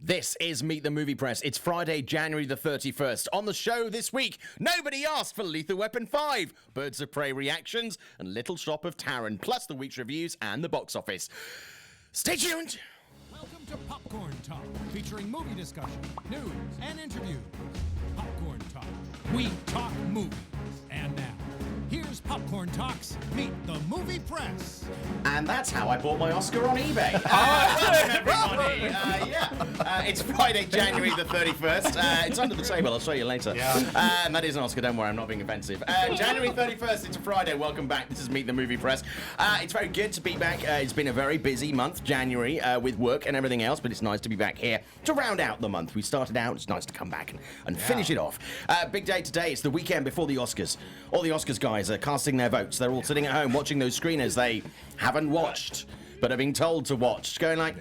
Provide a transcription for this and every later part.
This is Meet the Movie Press. It's Friday, January the 31st. On the show this week, nobody asked for Lethal Weapon 5, Birds of Prey reactions, and Little Shop of Taron, plus the week's reviews and the box office. Stay tuned. Welcome to Popcorn Talk, featuring movie discussion, news, and interviews. Popcorn Talk. We talk movies. And now, here's Popcorn Talk's Meet the Movie Press. And that's how I bought my Oscar on eBay. Welcome, everybody. It's Friday, January the 31st. It's under the table. I'll show you later. And that is an Oscar. Don't worry, I'm not being offensive. January 31st, it's a Friday. Welcome back. This is Meet the Movie Press. It's very good to be back. It's been a very busy month, January, with work and everything else, but it's nice to be back here to round out the month. We started out. It's nice to come back and finish it off. Big day today. It's the weekend before the Oscars. All the Oscars guys are casting their votes. They're all sitting at home watching those screeners they haven't watched, but are being told to watch, going like,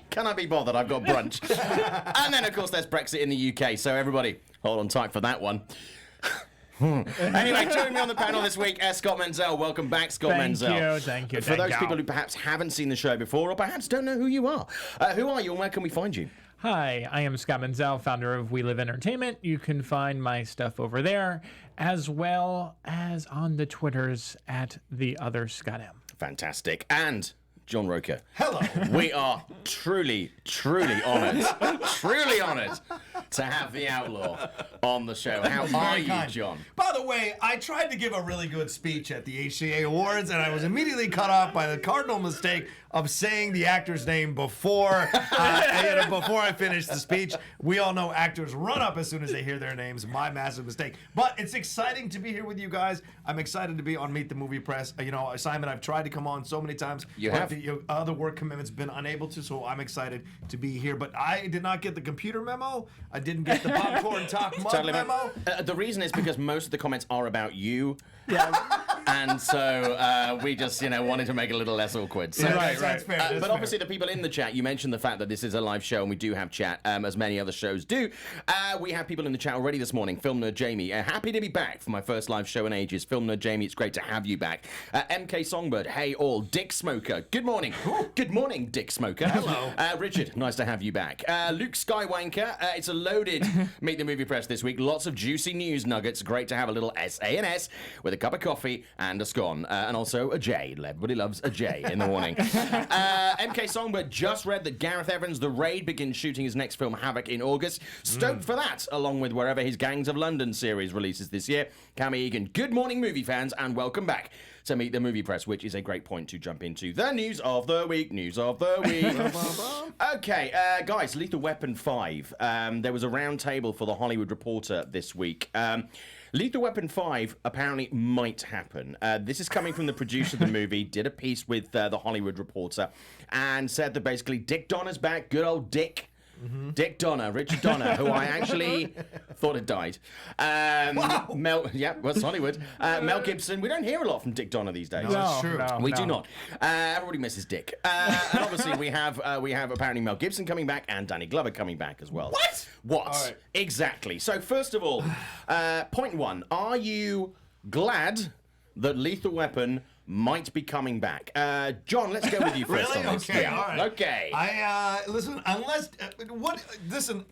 can I be bothered? I've got brunch. And then, of course, there's Brexit in the UK, so everybody, hold on tight for that one. Anyway, joining me on the panel this week, Scott Menzel. Welcome back, Scott Menzel. Thank you. For those people who perhaps haven't seen the show before, or perhaps don't know who you are and where can we find you? Hi, I am Scott Menzel, founder of We Live Entertainment. You can find my stuff over there, as well as on the Twitters at The Other Scott M. Fantastic. And John Rocha. Hello. We are truly honoured to have the Outlaw on the show. How are you, John? By the way, I tried to give a really good speech at the HCA Awards, and I was immediately cut off by the cardinal mistake of saying the actor's name before I finished the speech. We all know actors run up as soon as they hear their names. My massive mistake. But it's exciting to be here with you guys. I'm excited to be on Meet the Movie Press. Simon, I've tried to come on so many times. You have. The other work commitments been unable to, so I'm excited to be here. But I did not get the computer memo. I didn't get the Popcorn Talk mug memo. The reason is because most of the comments are about you. And so we just, wanted to make it a little less awkward. So, That's fair. But obviously the people in the chat, you mentioned the fact that this is a live show and we do have chat, as many other shows do. We have people in the chat already this morning. Film Nerd Jamie, happy to be back for my first live show in ages. Film Nerd Jamie, it's great to have you back. MK Songbird, hey all. Dick Smoker, good morning. Good morning, Dick Smoker. Hello. Richard, nice to have you back. Luke Skywanker, it's a loaded Meet the Movie Press this week. Lots of juicy news nuggets. Great to have a little S.A.N.S. with a cup of coffee and a scone. And also a J. Everybody loves a J in the morning. MK Songbird just read that Gareth Evans' The Raid begins shooting his next film, Havoc, in August. Stoked for that, along with wherever his Gangs of London series releases this year. Cammy Egan, good morning, movie fans, and welcome back to Meet the Movie Press, which is a great point to jump into the news of the week. Okay, guys, Lethal Weapon 5. There was a round table for The Hollywood Reporter this week. Lethal Weapon 5 apparently might happen. This is coming from the producer of the movie, did a piece with The Hollywood Reporter, and said that basically Dick Donner's back, good old Dick. Dick Donner, Richard Donner, who I actually thought had died. Wow. West Hollywood. Mel Gibson. We don't hear a lot from Dick Donner these days. No, that's true. We do not. Everybody misses Dick. And obviously we have apparently Mel Gibson coming back and Danny Glover coming back as well. What? All right. Exactly. So first of all, point one: are you glad that Lethal Weapon might be coming back? John, let's go with you first. Really? On this. Okay, Yeah. all right. Okay. Listen,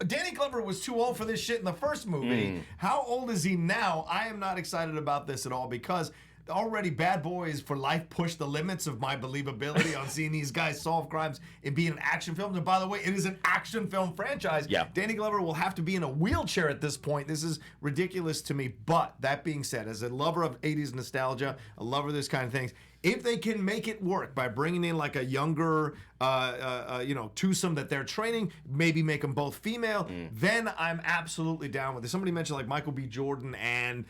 Danny Glover was too old for this shit in the first movie. How old is he now? I am not excited about this at all because already Bad Boys for Life pushed the limits of my believability on seeing these guys solve crimes and be an action film. And by the way, it is an action film franchise. Yeah. Danny Glover will have to be in a wheelchair at this point. This is ridiculous to me. But that being said, as a lover of 80s nostalgia, a lover of this kind of things, if they can make it work by bringing in like a younger, twosome that they're training, maybe make them both female, then I'm absolutely down with it. Somebody mentioned like Michael B. Jordan and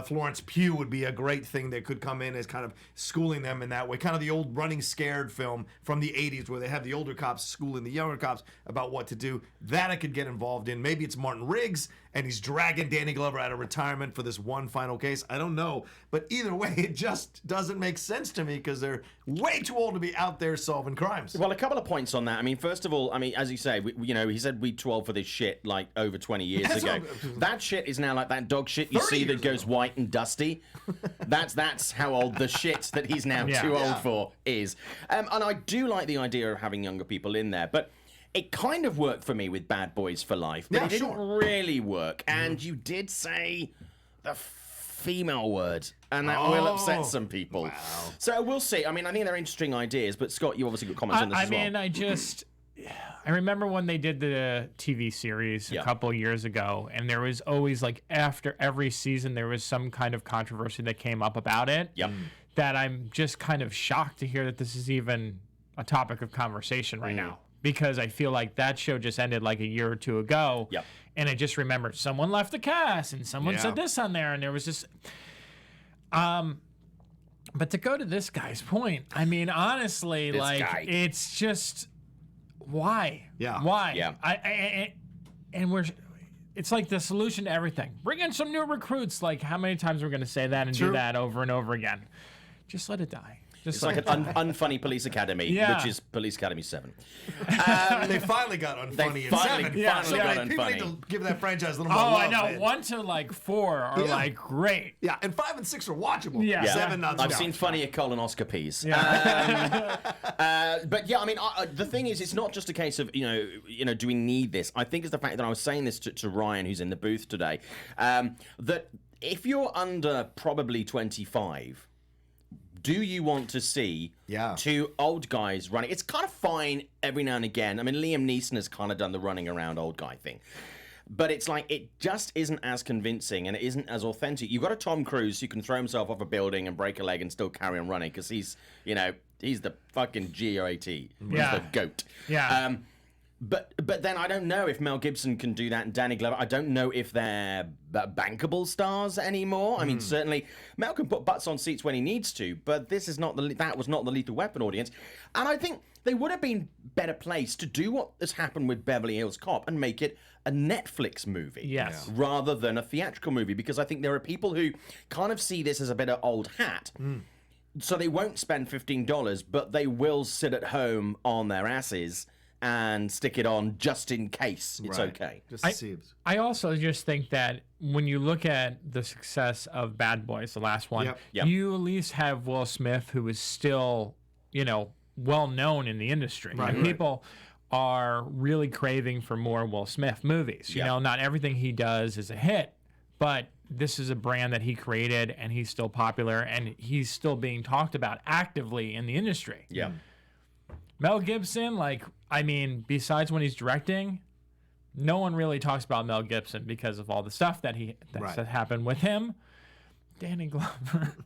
Florence Pugh would be a great thing that could come in as kind of schooling them in that way. Kind of the old Running Scared film from the 80s where they have the older cops schooling the younger cops about what to do. That I could get involved in. Maybe it's Martin Riggs and he's dragging Danny Glover out of retirement for this one final case. I don't know. But either way, it just doesn't make sense to me because they're way too old to be out there solving crimes. Well, a couple of points on that. I mean, first of all, as you say, he said we too old for this shit like over 20 years ago. That shit is now like that dog shit you see that goes white and dusty. That's how old the shit that he's now too old for is. And I do like the idea of having younger people in there, but it kind of worked for me with Bad Boys for Life, but Yeah, it didn't sure. really work. And you did say the female word, and that will upset some people. Wow. So we'll see. I mean, I think they're interesting ideas, but Scott, you obviously got comments on this as well. I remember when they did the TV series a couple years ago, and there was always, like, after every season, there was some kind of controversy that came up about it. Yep. That I'm just kind of shocked to hear that this is even a topic of conversation right now. Because I feel like that show just ended like a year or two ago. Yep. And I just remember someone left the cast and someone said this on there, and there was just but to go to this guy's point, I mean, honestly, it's just why? Yeah. Why? Yeah. It's like the solution to everything. Bring in some new recruits. Like, how many times we're going to say that and do that over and over again? Just let it die. It's like an unfunny Police Academy, which is Police Academy 7. They finally got unfunny in finally 7. got So unfunny. people need to give that franchise a little more Oh, love. I know. Man. 1 to like 4 are like great. Yeah, and 5 and 6 are watchable. Yeah. 7 not so I've much. seen funnier colonoscopies. Yeah. But yeah, I mean, the thing is, it's not just a case of do we need this? I think it's the fact that I was saying this to Ryan, who's in the booth today, that if you're under probably 25. Do you want to see two old guys running? It's kind of fine every now and again. I mean, Liam Neeson has kind of done the running around old guy thing. But it's like, it just isn't as convincing and it isn't as authentic. You've got a Tom Cruise who can throw himself off a building and break a leg and still carry on running because he's the fucking GOAT. He's the GOAT. Yeah. But then I don't know if Mel Gibson can do that and Danny Glover. I don't know if they're bankable stars anymore. I mean, certainly Mel can put butts on seats when he needs to, but that was not the Lethal Weapon audience. And I think they would have been better placed to do what has happened with Beverly Hills Cop and make it a Netflix movie rather than a theatrical movie, because I think there are people who kind of see this as a bit of old hat. So they won't spend $15, but they will sit at home on their asses and stick it on just in case it's okay. Just to see it. I also just think that when you look at the success of Bad Boys, the last one, you at least have Will Smith, who is still, well known in the industry. Right, and people are really craving for more Will Smith movies. You know, not everything he does is a hit, but this is a brand that he created, and he's still popular, and he's still being talked about actively in the industry. Yeah. Mel Gibson, besides when he's directing, no one really talks about Mel Gibson because of all the stuff that happened with him. Danny Glover.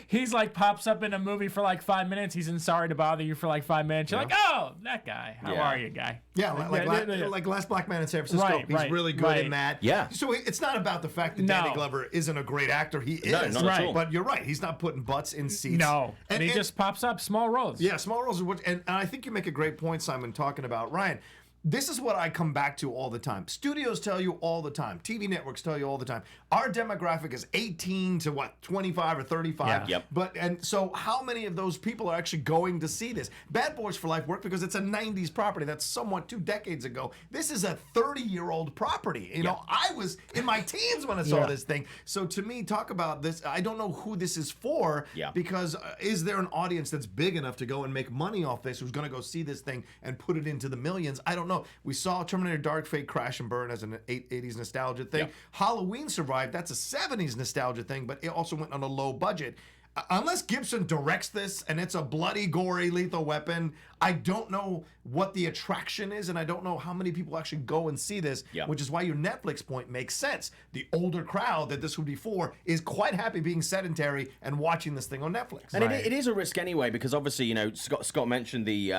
He's pops up in a movie for 5 minutes. He's in Sorry to Bother You for 5 minutes. You're like, oh, that guy. How are you, guy? Yeah, like Last Black Man in San Francisco. He's really good in that. Yeah. So it's not about the fact that Danny Glover isn't a great actor. He is. No, not at all. But you're right. He's not putting butts in seats. No. And he just pops up small roles. Yeah, small roles. And I think you make a great point, Simon, talking about Ryan. This is what I come back to all the time. Studios tell you all the time. TV networks tell you all the time. Our demographic is 18 to 25 or 35. Yeah. Yep. And so how many of those people are actually going to see this? Bad Boys for Life worked because it's a 90s property. That's somewhat 2 decades ago. This is a 30-year-old property. You know, I was in my teens when I saw this thing. So to me, talk about this. I don't know who this is for because is there an audience that's big enough to go and make money off this who's going to go see this thing and put it into the millions? I don't know. We saw Terminator Dark Fate crash and burn as an 80s nostalgia thing. Halloween survived. That's a 70s nostalgia thing, but it also went on a low budget. Unless Gibson directs this and it's a bloody, gory, Lethal Weapon, I don't know what the attraction is, and I don't know how many people actually go and see this, which is why your Netflix point makes sense. The older crowd that this would be for is quite happy being sedentary and watching this thing on Netflix. And it is a risk anyway, because obviously, Scott mentioned the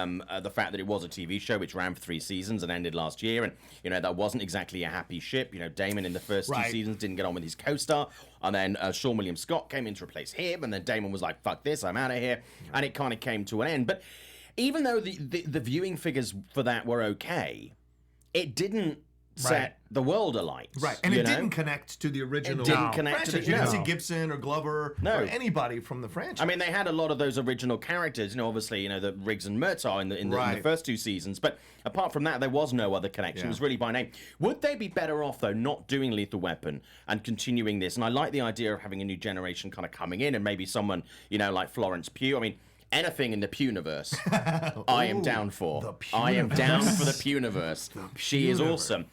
fact that it was a TV show which ran for 3 seasons and ended last year, and that wasn't exactly a happy ship. Damon in the first 2 seasons didn't get on with his co-star, and then Sean William Scott came in to replace him, and then Damon was like, fuck this, I'm out of here, and it kind of came to an end. But even though the viewing figures for that were okay, it didn't set the world alight. Right, and it didn't connect to the original. It didn't connect to the You didn't see Gibson or Glover or anybody from the franchise. I mean, they had a lot of those original characters, obviously, the Riggs and Murtaugh in the first 2 seasons, but apart from that, there was no other connection. It was really by name. Would they be better off, though, not doing Lethal Weapon and continuing this? And I like the idea of having a new generation kind of coming in, and maybe someone, like Florence Pugh. I mean, anything in the Puniverse, I am down for. The I am down Puniverse. for the Puniverse. She is awesome.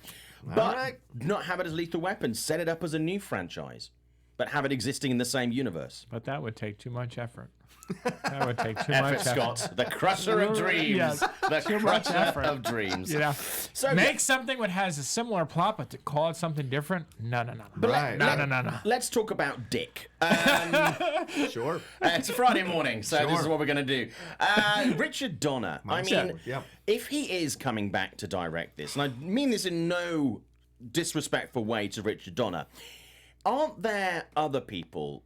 But right. not have it as Lethal Weapon. Set it up as a new franchise, but have it existing in the same universe. But that would take too much effort. That would take too Effort, much effort. Scott, the crusher of dreams. Yes, The too much crusher effort. of dreams. You know, So make something that has a similar plot, but to call it something different? No. Right. No. Let's talk about Dick. Sure. It's a Friday morning, so this is Sure. what we're going to do. Richard Donner. I mean, Yep. if he is coming back to direct this, and I mean this in no disrespectful way to Richard Donner, aren't there other people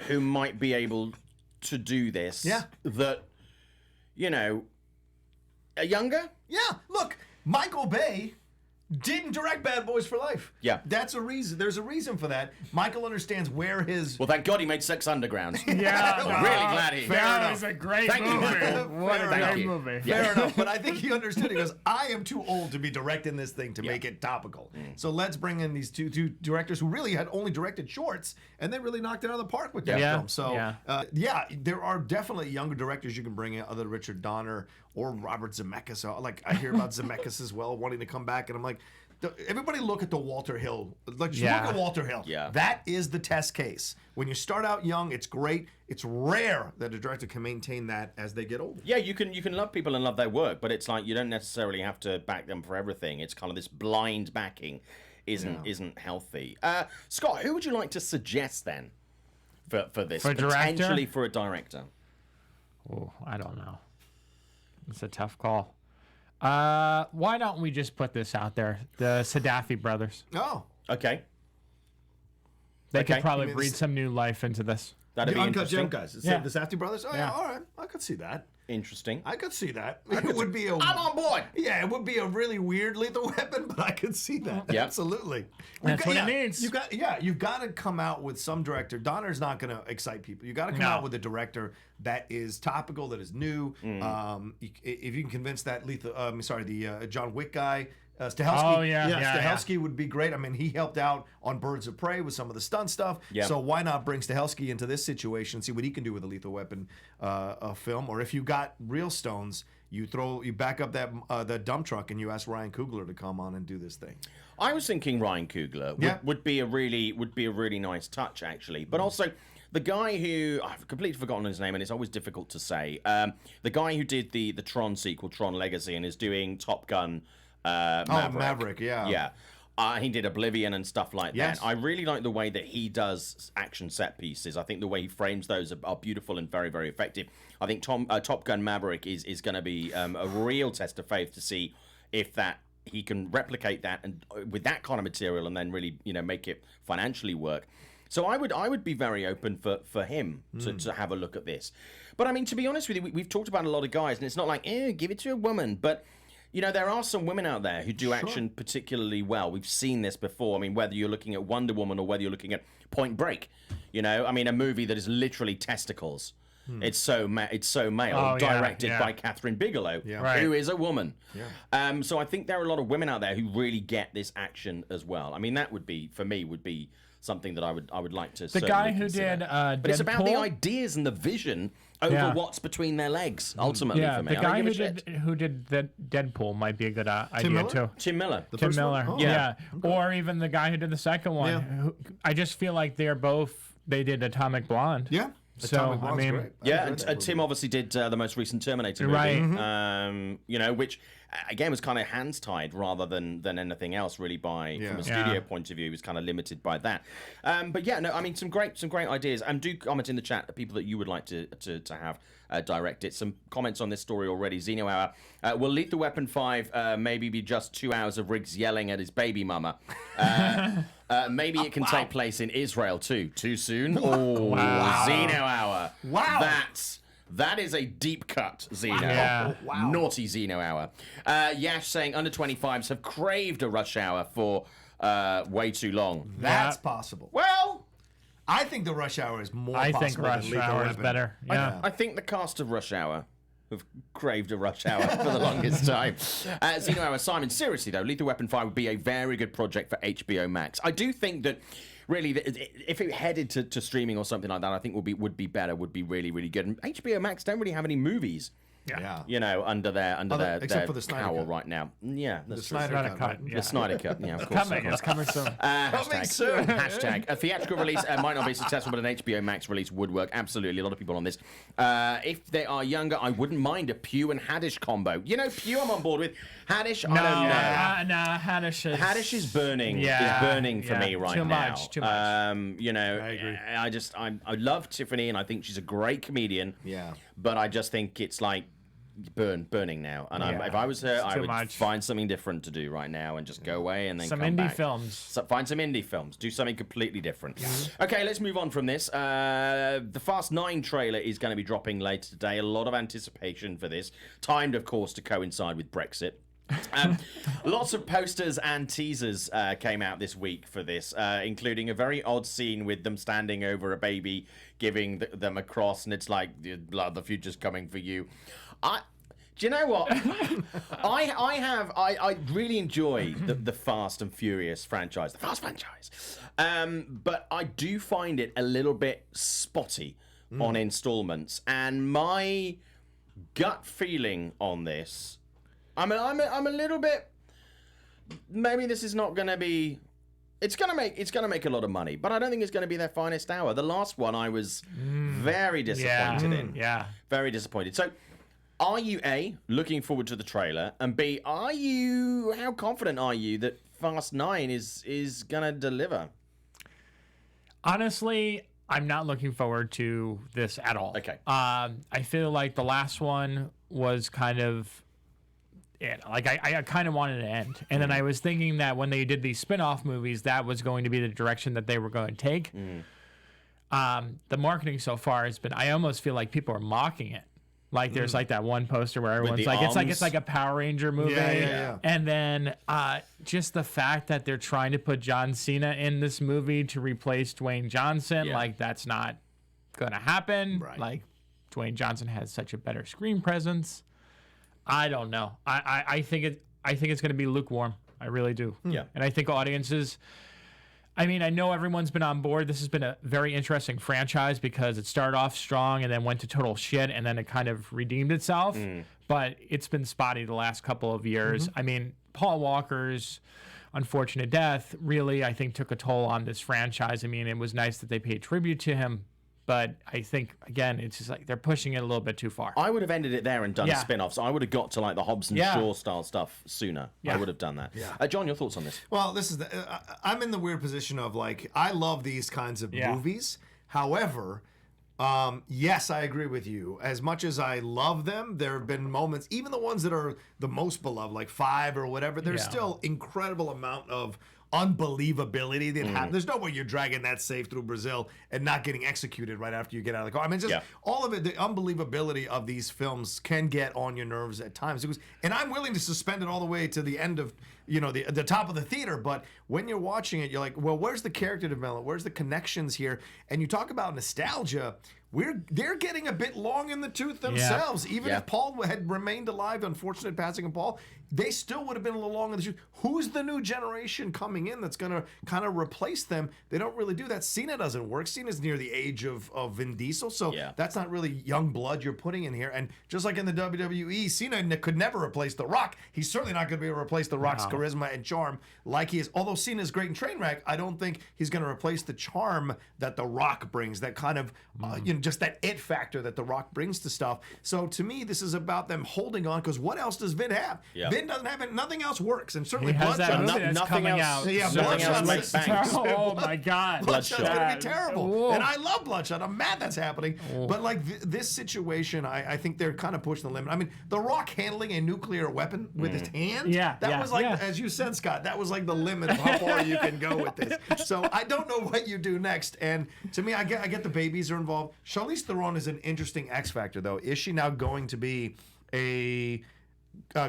who might be able to do this that, you know, are younger? Yeah, look, Michael Bay didn't direct Bad Boys for Life. Yeah. That's a reason. There's a reason for that. Michael understands where his... Well, thank God he made Sex Underground. Yeah, Really glad he... That was a great Thank you, movie. Michael. What a Fair great enough. movie. Fair enough, but I think he understood. He goes, I am too old to be directing this thing to make it topical. So let's bring in these two directors who really had only directed shorts, and they really knocked it out of the park with that Yeah. film. So, there are definitely younger directors you can bring in, other than Richard Donner or Robert Zemeckis. So, like, I hear about Zemeckis as well, wanting to come back, and I'm like, everybody look at the Walter Hill. Like, just look at Walter Hill. Yeah. That is the test case. When you start out young, it's great. It's rare that a director can maintain that as they get older. Yeah, you can love people and love their work, but it's like you don't necessarily have to back them for everything. It's kind of this blind backing isn't healthy. Scott, who would you like to suggest then for this? For a director? Potentially for a director. Oh, I don't know. It's a tough call. Why don't we just put this out there? The Sadafi brothers. Oh. Okay. They Okay. could probably You mean breathe this- some new life into this. That'd The be Uncut interesting. Gem guys. Yeah. The Safdie brothers? Oh, yeah, Yeah. all right. I could see that. Interesting. I could see that. It would be a... I'm on board. Yeah, it would be a really weird Lethal Weapon, but I could see that. Yeah. Absolutely. That's what it needs. You've got to come out with some director. Donner's not going to excite people. You got to come No. out with a director that is topical, that is new. If you can convince that John Wick guy, Stahelski. Oh, yeah. Stahelski would be great. I mean, he helped out on Birds of Prey with some of the stunt stuff. Yeah. So why not bring Stahelski into this situation and see what he can do with a Lethal Weapon film? Or if you got real stones, you back up that dump truck and you ask Ryan Coogler to come on and do this thing. I was thinking Ryan Coogler would be a really nice touch actually, but also the guy who I've completely forgotten his name and it's always difficult to say. The guy who did the Tron sequel, Tron Legacy, and is doing Top Gun. Maverick, yeah. Yeah. He did Oblivion and stuff like Yes. that. I really like the way that he does action set pieces. I think the way he frames those are beautiful and very, very effective. I think Top Gun Maverick is going to be a real test of faith to see if he can replicate that and with that kind of material and then really make it financially work. So I would be very open for him to have a look at this. But I mean, to be honest with you, we've talked about a lot of guys, and it's not like, give it to a woman, but there are some women out there who do action particularly well. We've seen this before. I mean, whether you're looking at Wonder Woman or whether you're looking at Point Break, I mean, a movie that is literally testicles. It's so male, directed by Catherine Bigelow, who is a woman. Yeah. So I think there are a lot of women out there who really get this action as well. I mean, that would be something that I would like to. The guy who consider. did but it's about the Deadpool? ideas and the vision over what's between their legs. Ultimately, Yeah, for me, the I don't guy give a shit. who did the Deadpool might be a good idea Miller? too. Tim Miller. Tim first Miller, one? Oh, yeah. Or even the guy who did the second one. Yeah. I just feel like they did Atomic Blonde. Yeah. So, Atomic Blonde's I mean, great. I Yeah, enjoyed that and movie. Tim obviously did the most recent Terminator movie, Right. which again was kind of hands tied rather than anything else really from a studio Yeah. point of view. He was kind of limited by that. But yeah, no, I mean some great ideas. And do comment in the chat the people that you would like to have direct it. Some comments on this story already. Xeno Hour. Will Lethal Weapon 5 maybe be just 2 hours of Riggs yelling at his baby mama? Maybe it can take place in Israel too. Too soon? Oh, Wow. Xeno Hour. Wow. That is a deep cut, Xeno. Yeah. Wow. Naughty Xeno Hour. Yash saying under 25s have craved a rush hour for way too long. That's Yeah. possible. Well, I think the Rush Hour is more I possible think Rush than Lethal Hour is Weapon. better. Yeah. I think the cast of Rush Hour have craved a rush hour for the longest time. Xeno Hour, Simon, seriously though, Lethal Weapon 5 would be a very good project for HBO Max. I do think that really, if it headed to streaming or something like that, I think would be better, would be really, really good. And HBO Max don't really have any movies. Yeah. You know, under their except for the Snyder cowl cut. right now. Yeah, The that's Snyder Snyder cut. cut, Right? yeah. the Snyder cut. Yeah, of course. It's coming soon. Hashtag. soon. Hashtag. A theatrical release might not be successful, but an HBO Max release would work. Absolutely. A lot of people on this. If they are younger, I wouldn't mind a Pugh and Haddish combo. You know, Pugh I'm on board with. Haddish, I don't know. No, Haddish is burning. Yeah, is burning for yeah. me right Too now. much, too much. You know, I agree. I love Tiffany, and I think she's a great comedian. Yeah. But I just think it's like burning now. And if I was her, I too would much. find something different to do right now and just go away and then Some come indie back. films. So find some indie films. Do something completely different. Okay, let's move on from this. The Fast 9 trailer is going to be dropping later today. A lot of anticipation for this. Timed, of course, to coincide with Brexit. Lots of posters and teasers came out this week for this, including a very odd scene with them standing over a baby, giving them a cross, and it's like, the future's coming for you. Do you know what? I really enjoy the Fast and Furious franchise, the Fast franchise. But I do find it a little bit spotty on installments, and my gut feeling on this, I'm a little bit. Maybe this is not going to be. It's gonna make a lot of money, but I don't think it's gonna be their finest hour. The last one I was very disappointed in. Yeah. Very disappointed. So, are you A, looking forward to the trailer, and B, how confident are you that Fast 9 is gonna deliver? Honestly, I'm not looking forward to this at all. Okay. I feel like the last one was kind of it. Like I kind of wanted to end. And then I was thinking that when they did these spin-off movies, that was going to be the direction that they were going to take. The marketing so far has been, I almost feel like people are mocking it. Like there's like that one poster where everyone's the like, arms? it's like a Power Ranger movie. Yeah. And then just the fact that they're trying to put John Cena in this movie to replace Dwayne Johnson, like that's not gonna happen. Right. Like Dwayne Johnson has such a better screen presence. I don't know. I think it's gonna be lukewarm. I really do. Yeah. And I think audiences, I mean, I know everyone's been on board. This has been a very interesting franchise because it started off strong and then went to total shit and then it kind of redeemed itself. But it's been spotty the last couple of years. I mean, Paul Walker's unfortunate death really, I think, took a toll on this franchise. I mean, it was nice that they paid tribute to him. But I think, again, it's just like they're pushing it a little bit too far. I would have ended it there and done Yeah. spin-offs. I would have got to like the Hobbs and Shaw style stuff sooner. I Yeah. would have done that. John, your thoughts on this? Well, this is I'm in the weird position of like I love these kinds of movies. However, yes, I agree with you. As much as I love them, there have been moments, even the ones that are the most beloved, like 5 or whatever. There's still incredible amount of unbelievability that happens. There's no way you're dragging that safe through Brazil and not getting executed right after you get out of the car. I mean, just all of it, the unbelievability of these films can get on your nerves at times. And I'm willing to suspend it all the way to the end of, the top of the theater. But when you're watching it, you're like, well, where's the character development? Where's the connections here? And you talk about nostalgia. They're getting a bit long in the tooth themselves. Even if Paul had remained alive, unfortunate passing of Paul, they still would have been a little long in the tooth. Who's the new generation coming in that's going to kind of replace them? They don't really do that. Cena doesn't work. Cena's near the age of Vin Diesel, so that's not really young blood you're putting in here. And just like in the WWE, Cena could never replace The Rock. He's certainly not going to be able to replace The Rock's charisma and charm like he is. Although Cena's great in Trainwreck, I don't think he's going to replace the charm that The Rock brings, that kind of, just that it factor that The Rock brings to stuff. So to me, this is about them holding on, because what else does Vin have? Vin doesn't have it. Nothing else works. And certainly He has that Bloodshot. movie that's nothing coming else- out. Yeah, Nothing else Bloodshot's makes bank. Oh my God. Bloodshot's going to be terrible. Whoa. And I love Bloodshot. I'm mad that's happening. But like this situation, I think they're kind of pushing the limit. I mean, The Rock handling a nuclear weapon with his hand, that was like, as you said, Scott, that was like the limit of how far you can go with this. So I don't know what you do next. And to me, I get the babies are involved. Charlize Theron is an interesting X factor, though. Is she now going to be a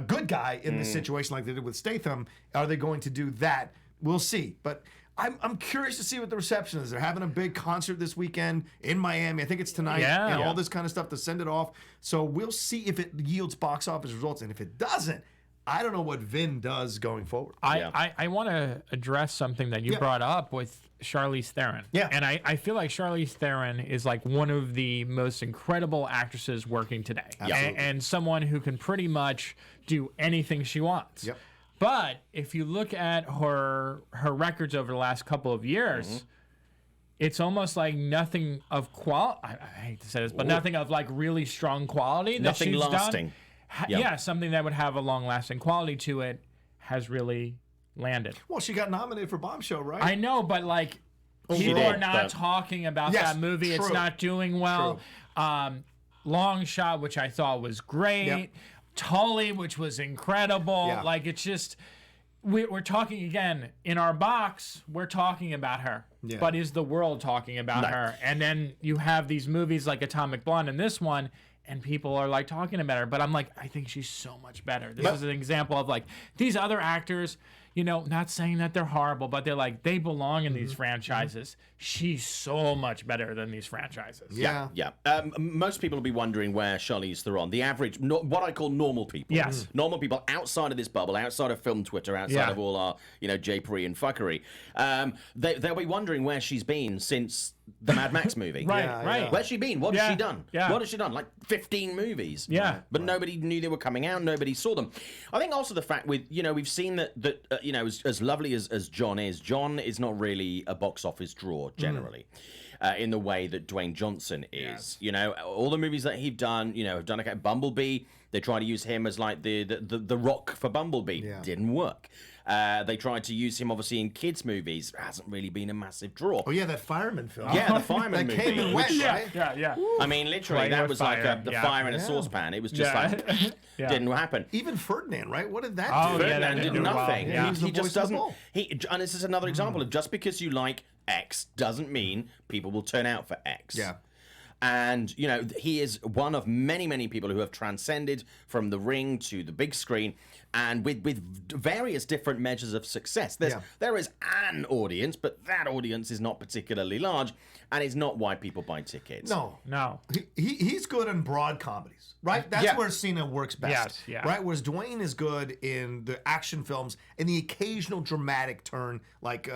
good guy in this situation like they did with Statham? Are they going to do that? We'll see. But I'm curious to see what the reception is. They're having a big concert this weekend in Miami. I think it's tonight. And all this kind of stuff to send it off. So we'll see if it yields box office results. And if it doesn't, I don't know what Vin does going forward. I want to address something that you brought up with Charlize Theron. Yeah. And I feel like Charlize Theron is like one of the most incredible actresses working today. And someone who can pretty much do anything she wants. Yep. But if you look at her records over the last couple of years, it's almost like nothing of quality. I hate to say this, but nothing of like really strong quality. Nothing that she's lasting. Done. Something that would have a long-lasting quality to it has really landed. Well, she got nominated for Bombshell, right? I know, but like people are not talking about that movie. True. It's not doing well. Long Shot, which I thought was great. Yep. Tully, which was incredible. Yeah. Like it's just we're talking again in our box. We're talking about her, but is the world talking about her? And then you have these movies like Atomic Blonde and this one. And people are like talking about her, but I'm like, I think she's so much better. This is an example of like these other actors, you know, not saying that they're horrible, but they're like, they belong in these franchises. She's so much better than these franchises. Yeah. Most people will be wondering where Charlize Theron, the average, what I call normal people. Yes. Normal people outside of this bubble, outside of film Twitter, outside of all our, J-Pre and fuckery. They'll be wondering where she's been since the Mad Max movie. Right. Where's she been? What has she done? Yeah. What has she done? Like 15 movies. Yeah. But nobody knew they were coming out. Nobody saw them. I think also the fact with, we've seen that as lovely as John is not really a box office draw generally. In the way that Dwayne Johnson is. All the movies that he's done, have done okay. Bumblebee, they try to use him as like the rock for Bumblebee. Yeah. Didn't work. They tried to use him obviously in kids' movies. It hasn't really been a massive draw. Oh yeah, that fireman film. Yeah, the fireman that movie. came and went, right? Yeah. I mean, literally, Playing that with was fire. like the fire in a saucepan. It was just like, didn't happen. Even Ferdinand, right? What did that Oh, do? yeah, Ferdinand that did didn't do well. nothing. Yeah. He just doesn't. Bull. And this is another example of just because you like X doesn't mean people will turn out for X. Yeah. And, he is one of many, many people who have transcended from the ring to the big screen and with various different measures of success. There is an audience, but that audience is not particularly large and is not why people buy tickets. No. He's good in broad comedies, right? That's where Cena works best. Yes, yeah. Right? Whereas Dwayne is good in the action films and the occasional dramatic turn like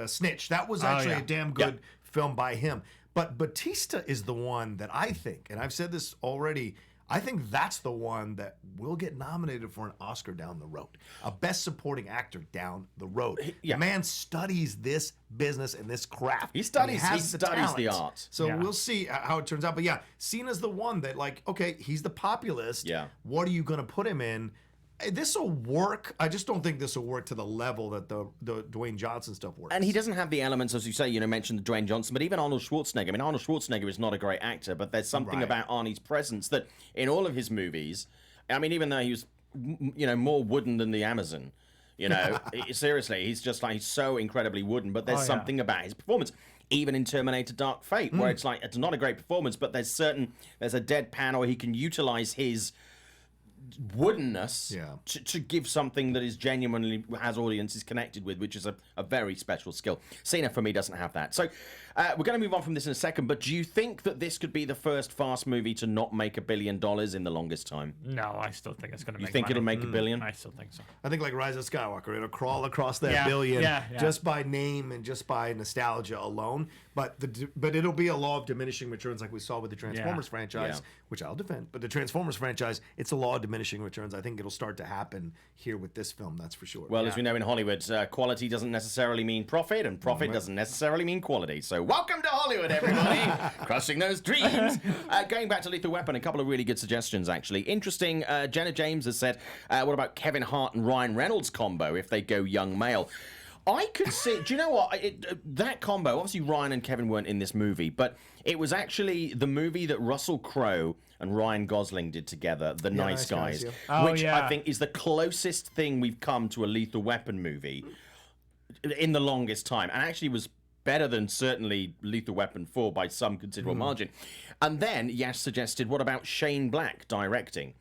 Snitch. That was actually a damn good film by him. But Batista is the one that I think, and I've said this already, I think that's the one that will get nominated for an Oscar down the road. A Best Supporting Actor down the road. The man studies this business and this craft. He studies the talent. art. So we'll see how it turns out. But yeah, Cena's the one that like, okay, he's the populist. Yeah. What are you going to put him in? This will work. I just don't think this will work to the level that the Dwayne Johnson stuff works. And he doesn't have the elements, as you say, mentioned Dwayne Johnson, but even Arnold Schwarzenegger. I mean, Arnold Schwarzenegger is not a great actor, but there's something about Arnie's presence that in all of his movies, I mean, even though he was, more wooden than the Amazon, seriously, he's just like, he's so incredibly wooden, but there's something about his performance. Even in Terminator Dark Fate, where it's like, it's not a great performance, but there's a deadpan, or he can utilize his woodenness to give something that is genuinely has audiences connected with, which is a very special skill. Cena for me doesn't have that. So we're going to move on from this in a second, but do you think that this could be the first fast movie to not make $1 billion in the longest time? No, I still think it's going to make You think money. it'll make $1 billion? I still think so. I think like Rise of Skywalker, it'll crawl across that billion just by name and just by nostalgia alone. But it'll be a law of diminishing returns, like we saw with the Transformers franchise, which I'll defend. But the Transformers franchise, it's a law of diminishing returns. I think it'll start to happen here with this film. That's for sure. Well, as we know in Hollywood, quality doesn't necessarily mean profit, and profit doesn't necessarily mean quality. So welcome to Hollywood, everybody, crushing those dreams. Going back to Lethal Weapon, a couple of really good suggestions actually. Interesting. Jenna James has said, "What about Kevin Hart and Ryan Reynolds combo if they go young male?" I could see. Do you know what? That combo. Obviously, Ryan and Kevin weren't in this movie, but it was actually the movie that Russell Crowe and Ryan Gosling did together, The Nice Guys, which I think is the closest thing we've come to a Lethal Weapon movie in the longest time, and actually was better than certainly Lethal Weapon 4 by some considerable margin. And then Yash suggested, what about Shane Black directing?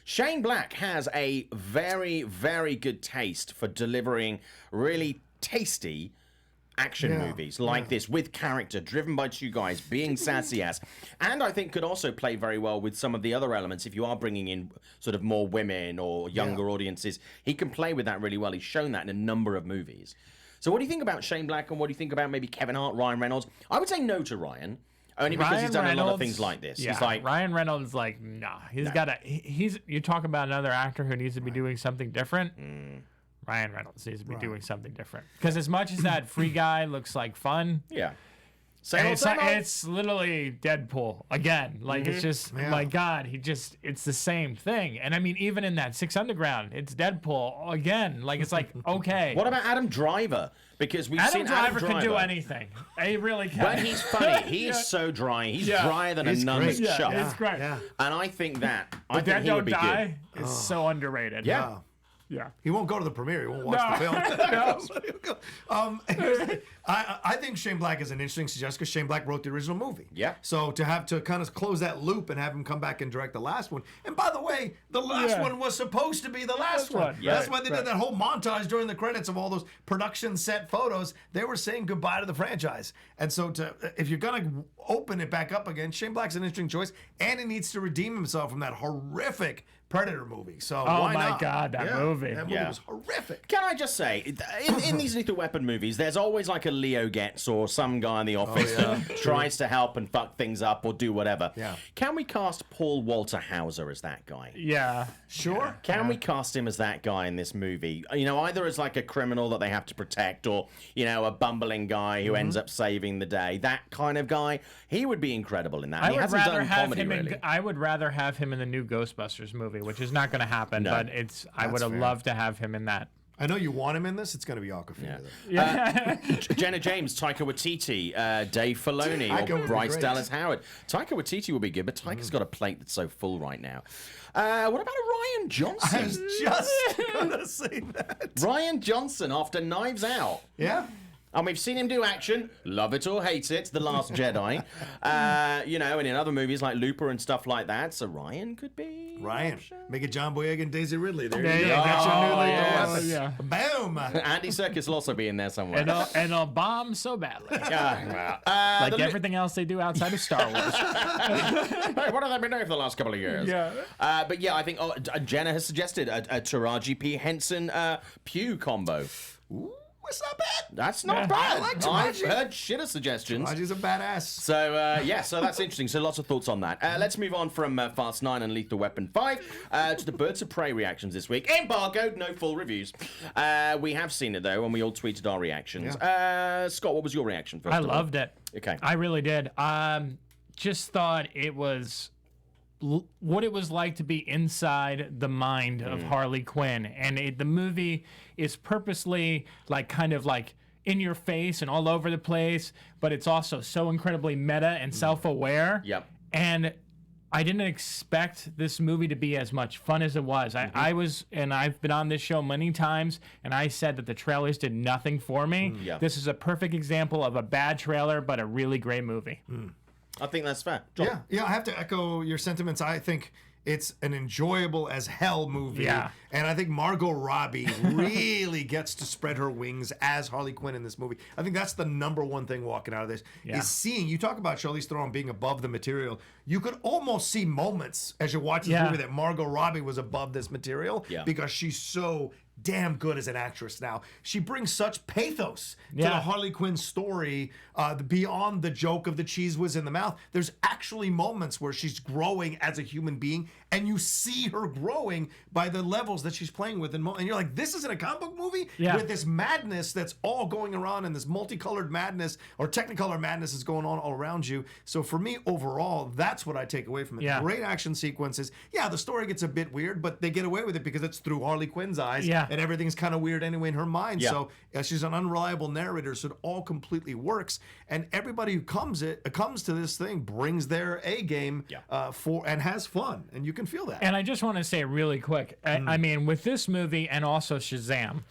Shane Black has a very, very good taste for delivering really tasty action movies like this with character, driven by two guys, being sassy ass, and I think could also play very well with some of the other elements. If you are bringing in sort of more women or younger audiences, he can play with that really well. He's shown that in a number of movies. So what do you think about Shane Black, and what do you think about maybe Kevin Hart, Ryan Reynolds? I would say no to Ryan. Only because he's done a lot of things like this. Yeah, he's like Ryan Reynolds, like, nah. You talk about another actor who needs to be doing something different. Ryan Reynolds needs to be doing something different. Because as much as that Free Guy looks like fun, it's literally Deadpool again. Like it's just, my God, it's the same thing. And I mean, even in that Six Underground, it's Deadpool again. Like it's like, okay. What about Adam Driver? Because we've seen Adam Driver can do anything. He really can. But he's funny. He is so dry. He's drier than a nun's shop. It's great. And I think that I Dead think he would be good. Is so underrated. Yeah. Yeah. He won't go to the premiere. He won't watch the film. I think Shane Black is an interesting suggestion because Shane Black wrote the original movie. Yeah. So to have to kind of close that loop and have him come back and direct the last one. And by the way, the last one was supposed to be the last one. Yeah. That's why they did that whole montage during the credits of all those production set photos. They were saying goodbye to the franchise. And so if you're going to open it back up again, Shane Black's an interesting choice. And he needs to redeem himself from that horrific Predator movie. So why not? God, that movie. That movie was horrific. Can I just say, in these Lethal Weapon movies, there's always like a Leo Getz or some guy in the office that tries to help and fuck things up or do whatever. Yeah. Can we cast Paul Walter Hauser as that guy? Yeah. Sure. Can we cast him as that guy in this movie? You know, either as like a criminal that they have to protect or, you know, a bumbling guy who ends up saving the day. That kind of guy. He would be incredible in that. I He would hasn't rather done have comedy, him really. I would rather have him in the new Ghostbusters movie, which is not going to happen, but I would have loved to have him in that. I know you want him in this. It's going to be Awkwafina. Jenna James, Taika Waititi, Dave Filoni, or Bryce Dallas Howard. Taika Waititi will be good, but Taika's got a plate that's so full right now. What about a Ryan Johnson? I was just going to say that. Ryan Johnson after Knives Out. Yeah. And we've seen him do action, love it or hate it, The Last Jedi. You know, and in other movies like Looper and stuff like that. So Ryan could be... Ryan. Make it John Boyega and Daisy Ridley. There you go. Yeah. That's your new Oh, Lethal yeah. Weapon. Boom. Andy Serkis will also be in there somewhere. And I'll bomb so badly. Like Everything else they do outside of Star Wars. Hey, what have they been doing for the last couple of years? Yeah. But yeah, I think Jenna has suggested a Taraji P. Henson Pugh combo. Ooh, it's not bad. That's not bad. I like I've Taraji. heard shitter suggestions. Taraji's a badass. So, so that's interesting. So lots of thoughts on that. Let's move on from Fast 9 and Lethal Weapon 5 to the Birds of Prey reactions this week. Embargoed, no full reviews. We have seen it, though, and we all tweeted our reactions. Scott, what was your reaction first? I loved it. Okay. I really did. Just thought it was what it was like to be inside the mind of Harley Quinn. And the movie is purposely kind of in your face and all over the place, but it's also so incredibly meta and self-aware. Yep. And I didn't expect this movie to be as much fun as it was. I was, and I've been on this show many times, and I said that the trailers did nothing for me. Yeah. This is a perfect example of a bad trailer, but a really great movie. I think that's fair. John. Yeah, I have to echo your sentiments. I think it's an enjoyable as hell movie. Yeah. And I think Margot Robbie really gets to spread her wings as Harley Quinn in this movie. I think that's the number one thing walking out of this is seeing, you talk about Charlize Theron being above the material. You could almost see moments as you watch this movie that Margot Robbie was above this material because she's so damn good as an actress now. She brings such pathos to the Harley Quinn story beyond the joke of the cheese whiz in the mouth. There's actually moments where she's growing as a human being, and you see her growing by the levels that she's playing with. And you're like, this isn't a comic book movie with this madness that's all going around, and this multicolored madness or technicolor madness is going on all around you. So for me, overall, that's what I take away from it. Yeah. Great action sequences. Yeah, the story gets a bit weird, but they get away with it because it's through Harley Quinn's eyes. Yeah. And everything's kind of weird anyway in her mind. Yeah. So she's an unreliable narrator, so it all completely works. And everybody who comes to this thing brings their A game and has fun, and you can feel that. And I just want to say really quick, I mean, with this movie and also Shazam,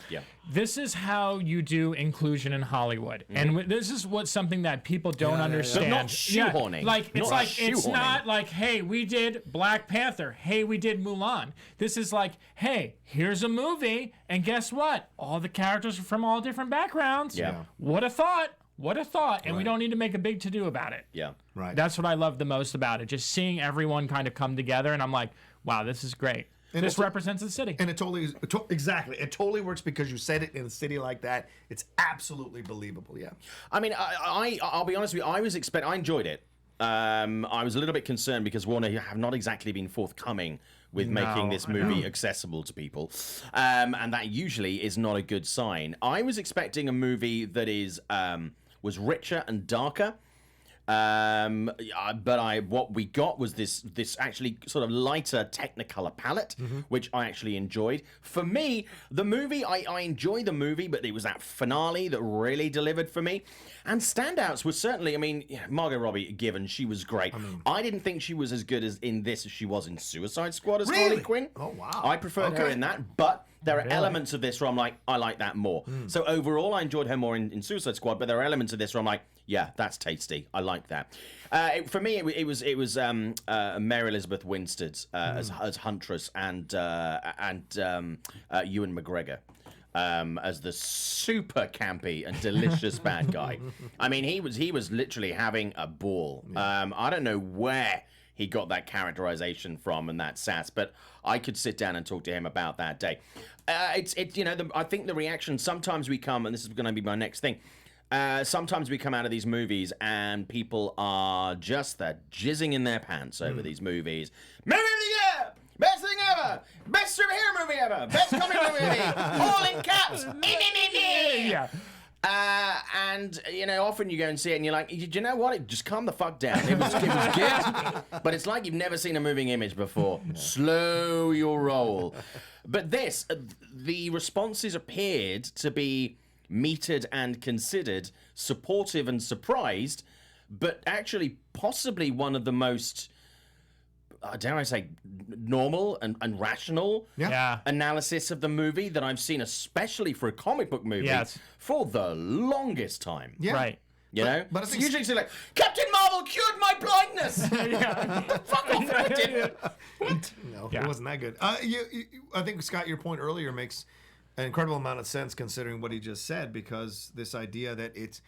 this is how you do inclusion in Hollywood, and this is something that people don't understand. But not shoehorning. It's not like, hey, we did Black Panther, hey, we did Mulan. This is like, hey, here's a movie, and guess what? All the characters are from all different backgrounds. Yeah. What a thought. What a thought. And we don't need to make a big to-do about it. Yeah. Right. That's what I love the most about it. Just seeing everyone kind of come together, and I'm like, wow, this is great. And this represents the city. And it totally works because you said it in a city like that. It's absolutely believable, yeah. I mean, I'll be honest with you, I enjoyed it. I was a little bit concerned because Warner have not exactly been forthcoming with making this movie accessible to people. And that usually is not a good sign. I was expecting a movie that was richer and darker. But what we got was this actually sort of lighter Technicolor palette, which I actually enjoyed. For me, the movie, I enjoyed the movie, but it was that finale that really delivered for me. And standouts were certainly, I mean, Margot Robbie, given, she was great. I didn't think she was as good as in this as she was in Suicide Squad as Harley Quinn. Oh, wow. I preferred her in that, but there are elements of this where I'm like, I like that more. So overall, I enjoyed her more in Suicide Squad, but there are elements of this where I'm like, yeah, that's tasty. I like that. For me, it was Mary Elizabeth Winstead as Huntress and Ewan McGregor as the super campy and delicious bad guy. I mean, he was literally having a ball. I don't know where he got that characterization from and that sass, but I could sit down and talk to him about that day. I think the reaction, sometimes we come, and this is going to be my next thing, sometimes we come out of these movies and people are just jizzing in their pants over these movies. Movie of the year! Best thing ever! Best superhero movie ever! Best comic book movie! All in caps! Yeah. And often you go and see it and you're like, you know what? Just calm the fuck down. It was good, but it's like you've never seen a moving image before. Slow your roll. But the responses appeared to be metered and considered, supportive and surprised, but actually possibly one of the most, dare I say, normal and rational analysis of the movie that I've seen, especially for a comic book movie, for the longest time. Yeah. Right. You know? But it's usually like, Captain Marvel cured my blindness! Fuck off, I didn't. No, it wasn't that good. I think, Scott, your point earlier makes an incredible amount of sense considering what he just said, because this idea that it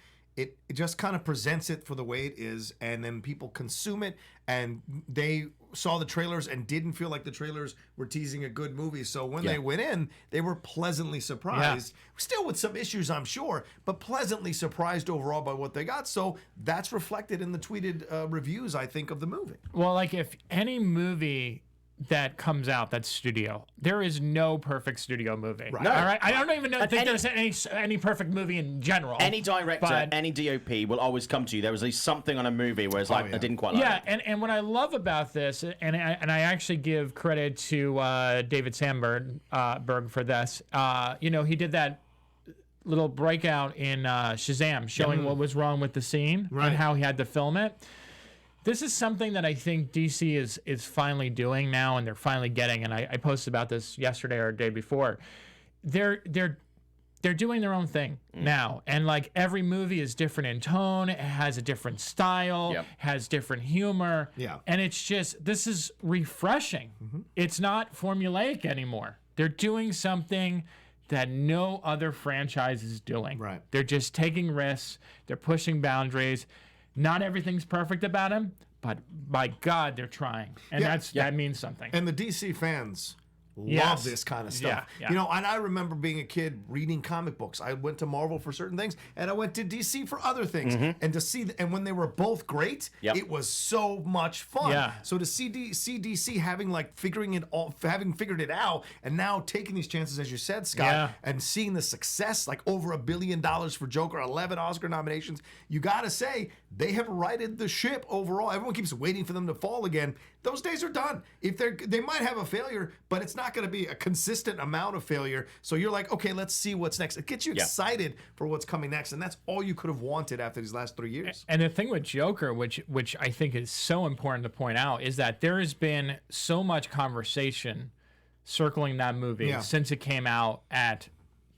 just kind of presents it for the way it is, and then people consume it, and they saw the trailers and didn't feel like the trailers were teasing a good movie. So when they went in, they were pleasantly surprised. Still with some issues, I'm sure, but pleasantly surprised overall by what they got. So that's reflected in the tweeted reviews, I think, of the movie. Well, like, if any movie that comes out that's studio, there is no perfect studio movie. Right. No. All right, I don't even think there's any perfect movie in general. Any director, any DOP will always come to you. There was at least something on a movie where it's like, I didn't quite like it. Yeah, and what I love about this, and I actually give credit to David Sandberg for this. He did that little breakout in Shazam, showing what was wrong with the scene and how he had to film it. This is something that I think DC is finally doing now, and they're finally getting. And I posted about this yesterday or the day before. They're doing their own thing now, and like every movie is different in tone. It has a different style, has different humor, and it's just, this is refreshing. It's not formulaic anymore. They're doing something that no other franchise is doing. Right. They're just taking risks. They're pushing boundaries. Not everything's perfect about him, but by God, they're trying. And that means something. And the DC fans love this kind of stuff. Yeah. And I remember being a kid reading comic books. I went to Marvel for certain things, and I went to DC for other things. And to see, and when they were both great, it was so much fun. Yeah. So to see DC having figured it out, and now taking these chances, as you said, Scott, and seeing the success, like over $1 billion for Joker, 11 Oscar nominations, you got to say they have righted the ship overall. Everyone keeps waiting for them to fall again. Those days are done. If they might have a failure, but it's not going to be a consistent amount of failure. So you're like, okay, let's see what's next. It gets you excited for what's coming next, and that's all you could have wanted after these last 3 years. And the thing with Joker, which I think is so important to point out, is that there has been so much conversation circling that movie since it came out at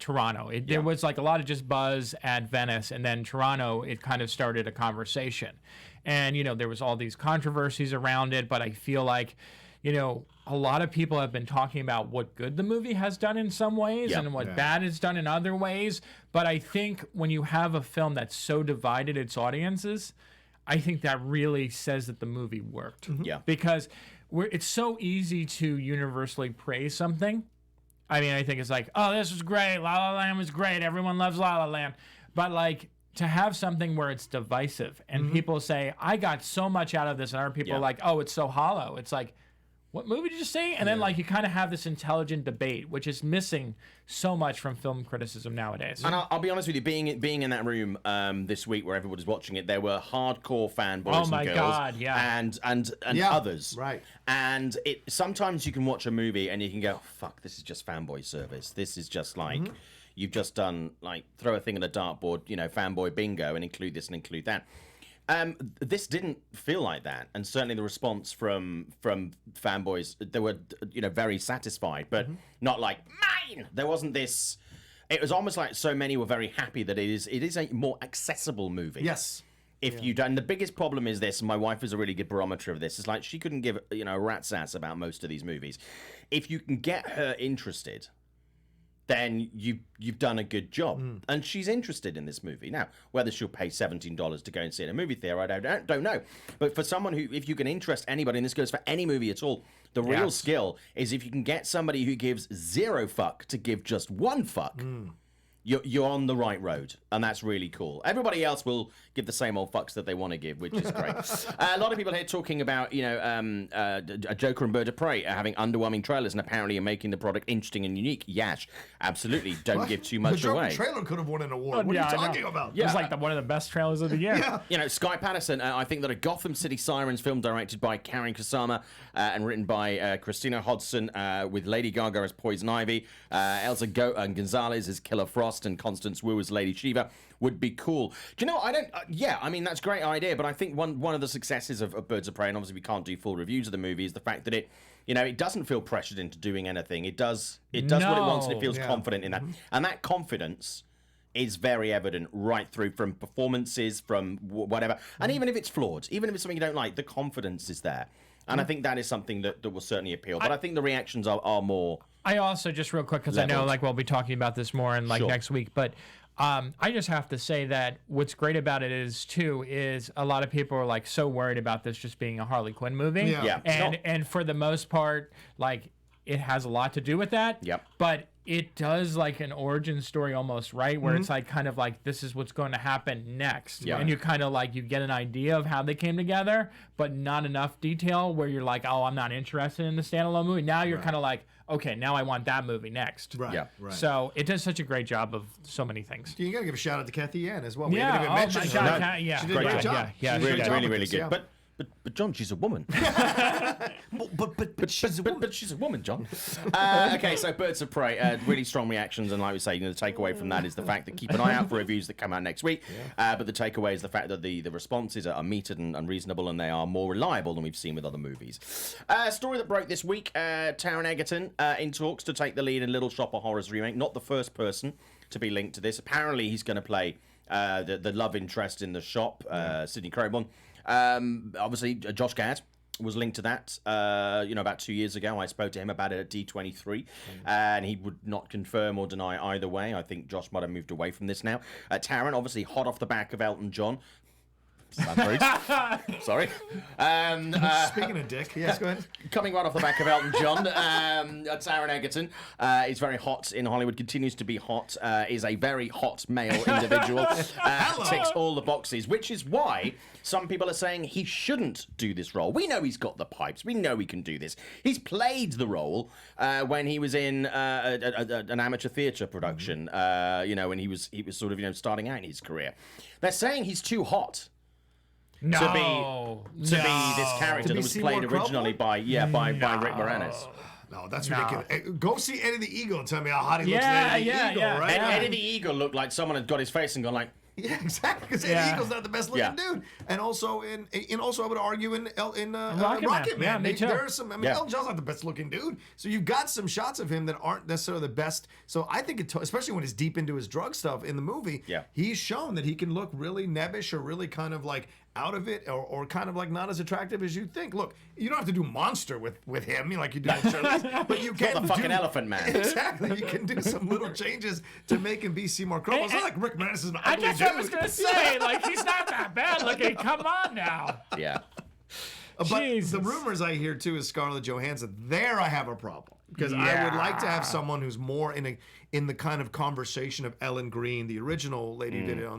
Toronto. There was like a lot of just buzz at Venice, and then Toronto, it kind of started a conversation. And, you know, there was all these controversies around it, but I feel like, you know, a lot of people have been talking about what good the movie has done in some ways and what bad it's done in other ways. But I think when you have a film that's so divided its audiences, I think that really says that the movie worked. Yeah. Because it's so easy to universally praise something. I mean, I think it's like, oh, this was great. La La Land was great. Everyone loves La La Land. But like, to have something where it's divisive and people say, I got so much out of this, and other people are like, oh, it's so hollow. It's like, what movie did you see? And then like you kind of have this intelligent debate, which is missing so much from film criticism nowadays. And I'll be honest with you, being in that room this week where everybody's watching it, there were hardcore fanboys and girls, God, yeah. and others, right? And sometimes you can watch a movie and you can go, fuck, this is just fanboy service. This is just like you've just done like throw a thing on a dartboard, you know, fanboy bingo, and include this and include that. This didn't feel like that, and certainly the response from fanboys, they were, you know, very satisfied, but not like mine. There wasn't this. It was almost like so many were very happy that it is a more accessible movie. Yes. If you don't, the biggest problem is this, and my wife is a really good barometer of this. It's like she couldn't give, you know, a rat's ass about most of these movies. If you can get her interested, then you've done a good job. And she's interested in this movie. Now, whether she'll pay $17 to go and see it in a movie theater, I don't know. But for someone who, if you can interest anybody, and this goes for any movie at all, the real skill is if you can get somebody who gives zero fuck to give just one fuck, you're on the right road, and that's really cool. Everybody else will give the same old fucks that they want to give, which is great. A lot of people here talking about, you know, a Joker and Bird of Prey having underwhelming trailers, and apparently are making the product interesting and unique. Yash, absolutely. Don't give too much away. The trailer could have won an award. What are you talking about? It was like one of the best trailers of the year. You know, Sky Patterson, I think that a Gotham City Sirens film directed by Karen Kusama and written by Christina Hodson with Lady Gaga as Poison Ivy, Elsa Gonzalez as Killer Frost, and Constance Wu as Lady Shiva would be cool. Do you know, I don't, I mean, that's a great idea, but I think one of the successes of Birds of Prey, and obviously we can't do full reviews of the movie, is the fact that it doesn't feel pressured into doing anything. It does what it wants, and it feels confident in that. And that confidence is very evident right through, from performances, from whatever. And even if it's flawed, even if it's something you don't like, the confidence is there. And I think that is something that will certainly appeal. But I think the reactions are more... I also, just real quick, because I know like we'll be talking about this more in like next week, but I just have to say that what's great about it is a lot of people are like so worried about this just being a Harley Quinn movie. And for the most part, like it has a lot to do with that. But it does like an origin story almost, right? Where it's like kind of like this is what's going to happen next. And you kind of like you get an idea of how they came together, but not enough detail where you're like, oh, I'm not interested in the standalone movie. Now you're kind of like, okay, now I want that movie next. So it does such a great job of so many things. You got to give a shout out to Kathy Ann as well. We haven't even mentioned her. She did a great job. Yeah, really good. But John, she's a woman. But she's a woman, John. Okay, so Birds of Prey, really strong reactions, and like we say, the takeaway from that is the fact that keep an eye out for reviews that come out next week. But the takeaway is the fact that the responses are metered and reasonable, and they are more reliable than we've seen with other movies. Story that broke this week: Taron Egerton in talks to take the lead in Little Shop of Horrors remake. Not the first person to be linked to this. Apparently, he's going to play the love interest in The Shop, Sidney Crowborn. Obviously, Josh Gad was linked to that, about 2 years ago. I spoke to him about it at D23, and he would not confirm or deny either way. I think Josh might have moved away from this now. Taron, obviously hot off the back of Elton John. Sorry. Speaking of dick, yes, go ahead. Coming right off the back of Elton John, Taron Egerton is very hot in Hollywood, continues to be hot, is a very hot male individual, ticks all the boxes, which is why some people are saying he shouldn't do this role. We know he's got the pipes. We know he can do this. He's played the role when he was in an amateur theatre production, when he was sort of, starting out in his career. They're saying he's too hot. To be this character that was played originally by Rick Moranis. No, that's ridiculous. Go see Eddie the Eagle and tell me how hot he looks in Eddie the Eagle, right? Eddie the Eagle looked like someone had got his face and gone like, Yeah, exactly. Because Eddie Eagle's not the best looking dude, and also I would argue in Rocket Man. Yeah, me too. There are some. I mean, Elton John's not the best looking dude, so you've got some shots of him that aren't necessarily the best. So I think especially when he's deep into his drug stuff in the movie, he's shown that he can look really nebbish or really kind of like out of it, or kind of like not as attractive as you think. Look, you don't have to do monster with him like you do with Charlize, but you can the fucking Elephant Man. Exactly, you can do some little changes to make him be Seymour Crowe. It's not like Rick Moranis is an ugly That's dude. what I was gonna say. Like, he's not that bad looking. Come on now. Yeah. But the rumors I hear too is Scarlett Johansson. There I have a problem because I would like to have someone who's more in the kind of conversation of Ellen Greene, the original lady did it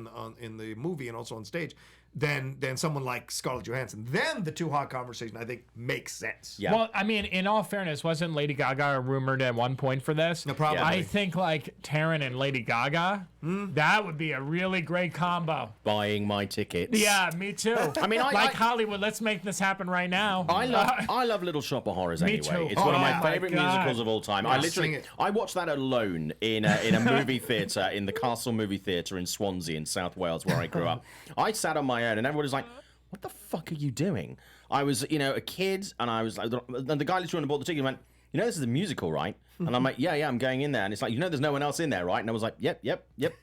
in the movie and also on stage, than someone like Scarlett Johansson. Then the Too Hot conversation I think makes sense. Yeah. Well, I mean, in all fairness, wasn't Lady Gaga rumored at one point for this? No problem. I think like Taron and Lady Gaga, that would be a really great combo. Buying my tickets. Yeah, me too. I mean, like Hollywood, let's make this happen right now. I love Little Shop of Horrors anyway. too. It's one of my my favorite God. musicals of all time. I watched that alone in a movie theatre in the Castle Movie Theatre in Swansea in South Wales where I grew up. I sat on my own and everybody was like, what the fuck are you doing? I was, a kid, and I was like, and the guy literally bought the ticket and went, this is a musical, right? And I'm like, yeah, I'm going in there. And it's like, there's no one else in there, right? And I was like, yep,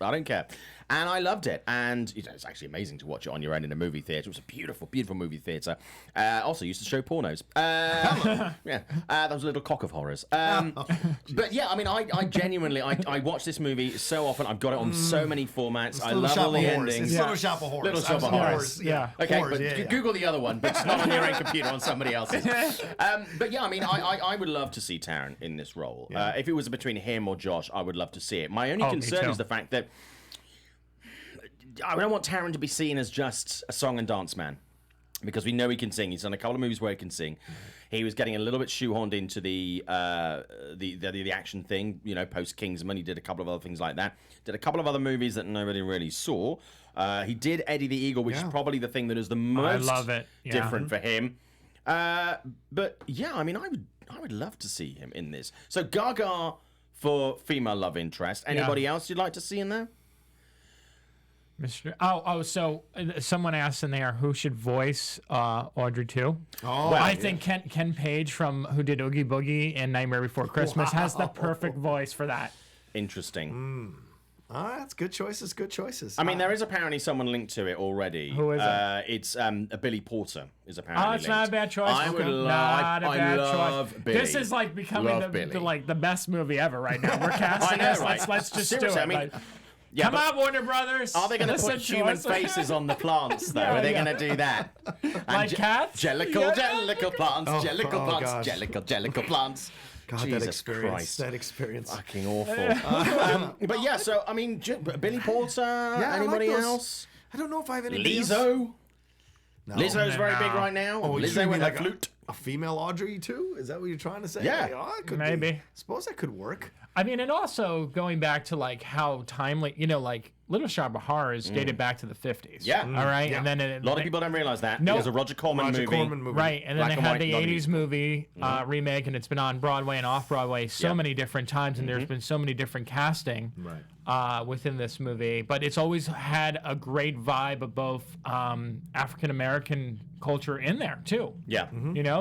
I don't care. And I loved it. And it's actually amazing to watch it on your own in a movie theatre. It was a beautiful, beautiful movie theatre. Also used to show pornos. That was a little cock of horrors. But yeah, I mean, I genuinely, I watch this movie so often. I've got it on so many formats. I love all the endings. It's Little Shop of Horrors. Little Shop of Horrors. Yeah. Okay, Horrors, but Google the other one, but it's not on your own computer, on somebody else's. But yeah, I mean, I would love to see Taron in this role. If it was between him or Josh, I would love to see it. My only concern is the fact that I don't want Taron to be seen as just a song and dance man, because we know he can sing. He's done a couple of movies where he can sing. He was getting a little bit shoehorned into the action thing, post Kingsman. He did a couple of other things like that. Did a couple of other movies that nobody really saw. He did Eddie the Eagle, which is probably the thing that is the most different for him. But yeah, I mean, I would love to see him in this. So Gaga for female love interest. Anybody else you'd like to see in there? So someone asked in there who should voice Audrey 2. Oh, I think Ken Page who did Oogie Boogie and Nightmare Before Christmas has the perfect voice for that. Interesting. That's good choices. Good choices. I mean, there is apparently someone linked to it already. Who is it? It's Billy Porter is apparently. Oh, it's not a bad choice. I would love Billy. This is like becoming the best movie ever right now. We're casting I know, this. right? Let's just Seriously, do it. I mean, Come on, Warner Brothers. Are they going to put human faces on the plants, though? Are they going to do that? Like cats? Jellicle plants, jellicle plants. God, Jesus that experience. Christ. That experience. Fucking awful. But yeah, so, I mean, Billy Porter, anybody else? I don't know if I have any. Lizzo? No. Lizzo's very big right now. Lizzo with her flute. A female Audrey, too? Is that what you're trying to say? Yeah. Maybe. Suppose that could work. I mean, and also going back to like how timely, like Little Shop of Horrors dated back to the 50s. Yeah. All right. Yeah. And then A lot of people don't realize that. No. There's a Roger Corman movie. Right. And then Black they and had white, the not a 80s musical. movie remake, and it's been on Broadway and off Broadway so many different times, and there's been so many different casting within this movie. But it's always had a great vibe of both African American culture in there, too. Yeah.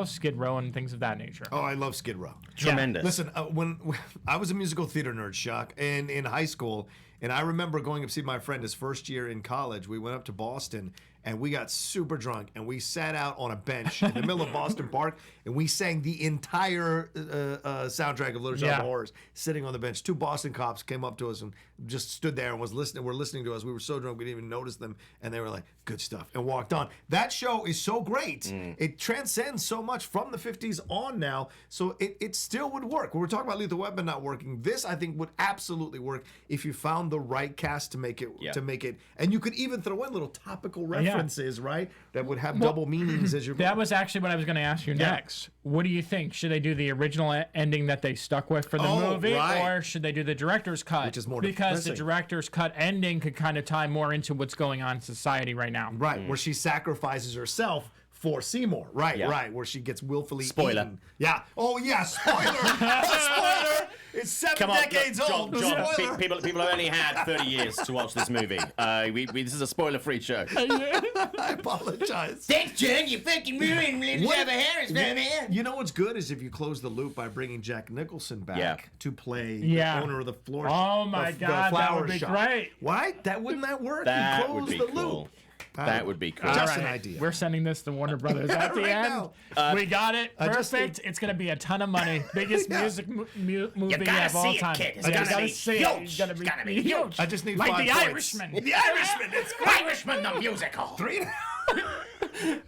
Skid Row and things of that nature. Oh, I love Skid Row. Tremendous. Listen, when I was a musical theater nerd, Shock, and in high school, and I remember going up to see my friend his first year in college. We went up to Boston, and we got super drunk, and we sat out on a bench in the middle of Boston Park, and we sang the entire soundtrack of Little Shop of Horrors, sitting on the bench. Two Boston cops came up to us and just stood there and were listening to us. We were so drunk we didn't even notice them, and they were like, good stuff, and walked on. That show is so great. It transcends so much from the 50s on now, so it still would work. When we're talking about Lethal Weapon not working, this I think would absolutely work if you found the right cast to make it, and you could even throw in little topical references, right? That would have double meanings as you're. That was actually what I was going to ask you next. What do you think? Should they do the original ending that they stuck with for the movie, or should they do the director's cut? Which is more because depressing. the director's cut ending could kind of tie more into what's going on in society right now. Right, where she sacrifices herself for Seymour. Right, where she gets willfully Spoiler. eaten. Yeah. Oh, yeah, spoiler. Spoiler. It's 7 Come on, decades look, old. John, Spoiler. people only had 30 years to watch this movie. This is a spoiler-free show. I apologize. Thanks, John. You fucking ruined Little Harris, man. You know what's good is if you close the loop by bringing Jack Nicholson back to play the owner of the floor. Oh my God, that would be great. Why? Wouldn't that work? That you close would be the cool. loop. That would be cool. Just an idea. We're sending this to Warner Brothers at the end. We got it. Perfect. It's going to be a ton of money. Biggest music movie of all time. Kid. You gotta see it. It's It's gotta be huge. I just need Like 5 The points. Irishman. The Irishman. It's great. Irishman the musical. 3.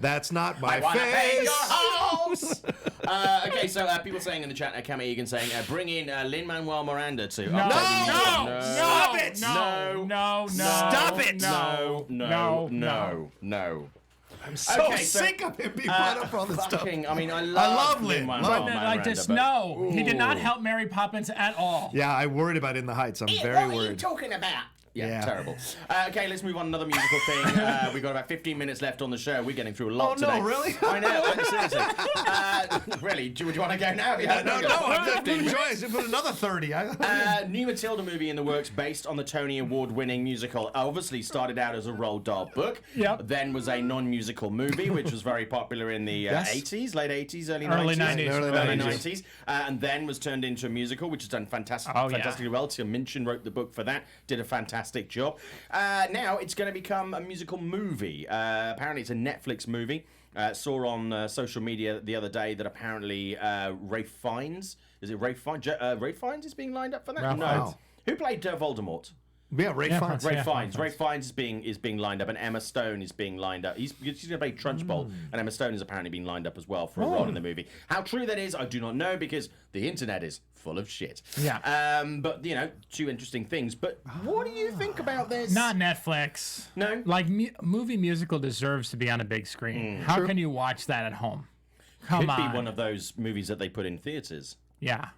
That's not my I wanna pay face. your house. Okay, so people saying in the chat, Cam Egan saying, bring in Lin-Manuel Miranda to. No. Stop it. No. Stop it. No. I'm so Okay, sick of him being brought up for all this stuff. I mean, I love love Lin. Lin-Manuel But But Miranda, just but- no. He did not help Mary Poppins at all. Yeah, I worried about In the Heights. I'm very What are you worried. talking about? Yeah, Yeah. terrible. Okay, let's move on to another musical thing. We've got about 15 minutes left on the show. We're getting through a lot Oh, no, today. really? I know, seriously. Really? Do you want to go now? Yeah, No, I'm just enjoying it. Put another 30. New Matilda movie in the works based on the Tony Award-winning musical. Obviously started out as a Roald Dahl book. Yep. Then was a non-musical movie, which was very popular in the 80s, late 80s, early 90s. Early 90s. And then was turned into a musical, which has done fantastically well. Tim Minchin wrote the book for that, did a fantastic job. Now it's going to become a musical movie. Apparently it's a Netflix movie. Saw on social media the other day that apparently Ralph Fiennes, is it Ralph Fiennes? Ralph Fiennes is being lined up for that? Ralph No. Fiennes. Who played Voldemort? Yeah, Ray Fiennes. Ralph Fiennes. Ralph Fiennes is being lined up, and Emma Stone is being lined up. He's going to play Trunchbull, and Emma Stone is apparently being lined up as well for a role in the movie. How true that is, I do not know, because the internet is full of shit. Yeah. But two interesting things. But what do you think about this? Not Netflix. No? Like, movie musical deserves to be on a big screen. How can you watch that at home? Come Could on. be one of those movies that they put in theaters. Yeah.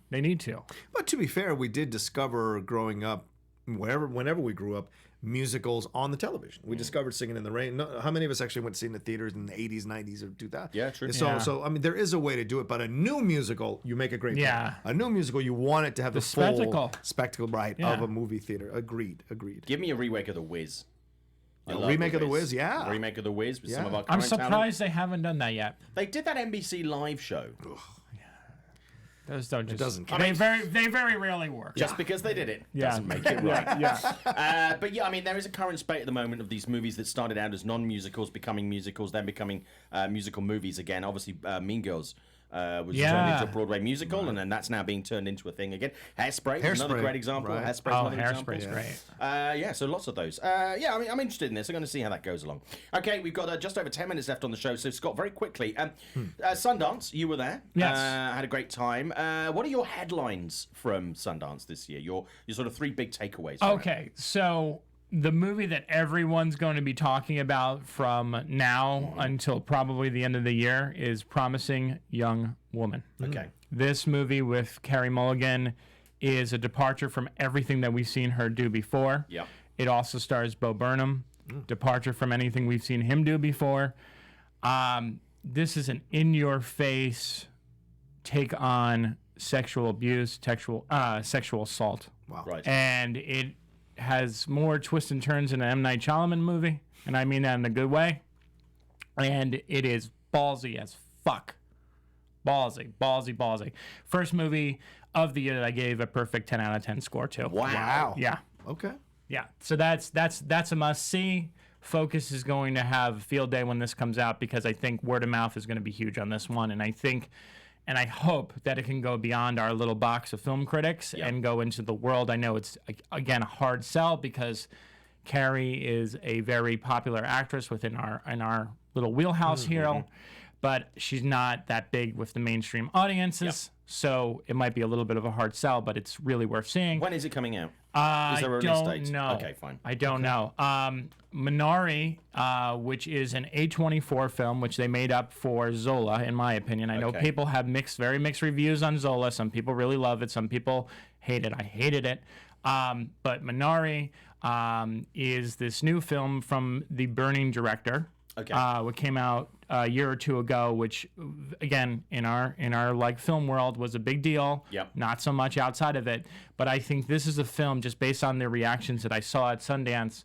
They need to. But to be fair, we did discover growing up, whenever we grew up, musicals on the television. We discovered Singing in the Rain. No, how many of us actually went to see it in the theaters in the 80s, 90s, or 2000? Yeah, true. So I mean, there is a way to do it, but a new musical, you make a great point. Yeah. A new musical, you want it to have the full spectacle, right, Yeah. of a movie theater. Agreed. Give me a remake of The Wiz. I love remake of The Wiz, yeah. A remake of The Wiz with some Yeah. of our I'm current surprised talent. they haven't done that yet. They did that NBC live show. Those don't just. doesn't They very rarely work. Just because they did it Yeah. doesn't make it right. Yeah. But yeah, I mean, there is a current spate at the moment of these movies that started out as non-musicals, becoming musicals, then becoming musical movies again. Obviously, Mean Girls was turned into a Broadway musical, and then that's now being turned into a thing again. Hairspray, another great example. Right. Hairspray's another example. Hairspray's great. Yeah, so lots of those. Yeah, I mean, I'm interested in this. I'm going to see how that goes along. Okay, we've got just over 10 minutes left on the show. So, Scott, very quickly, Sundance, you were there. Yes. Had a great time. What are your headlines from Sundance this year? Your sort of 3 big takeaways. from it? Okay, so the movie that everyone's going to be talking about from now until probably the end of the year is Promising Young Woman. Okay. This movie with Carey Mulligan is a departure from everything that we've seen her do before. Yep. It also stars Bo Burnham, departure from anything we've seen him do before. This is an in-your-face take on sexual abuse, sexual assault. Wow. Right. And it has more twists and turns than an M. Night Shyamalan movie, and I mean that in a good way. And it is ballsy as fuck. Ballsy. First movie of the year that I gave a perfect 10 out of 10 score to. Wow. Yeah. Okay. Yeah. So that's a must see. Focus is going to have a field day when this comes out because I think word of mouth is going to be huge on this one, and I hope that it can go beyond our little box of film critics and go into the world. I know it's, again, a hard sell because Carey is a very popular actress within our little wheelhouse here, but she's not that big with the mainstream audiences. So it might be a little bit of a hard sell, but it's really worth seeing. When is it coming out? I Is there a release don't date? know. Okay, fine. I don't know. Minari, which is an A24 film, which they made up for Zola, in my opinion. I know Okay. people have very mixed reviews on Zola. Some people really love it. Some people hate it. I hated it. But Minari is this new film from the Burning director. Okay. What came out a year or two ago, which again in our like film world was a big deal. Yep. Not so much outside of it, but I think this is a film just based on the reactions that I saw at Sundance,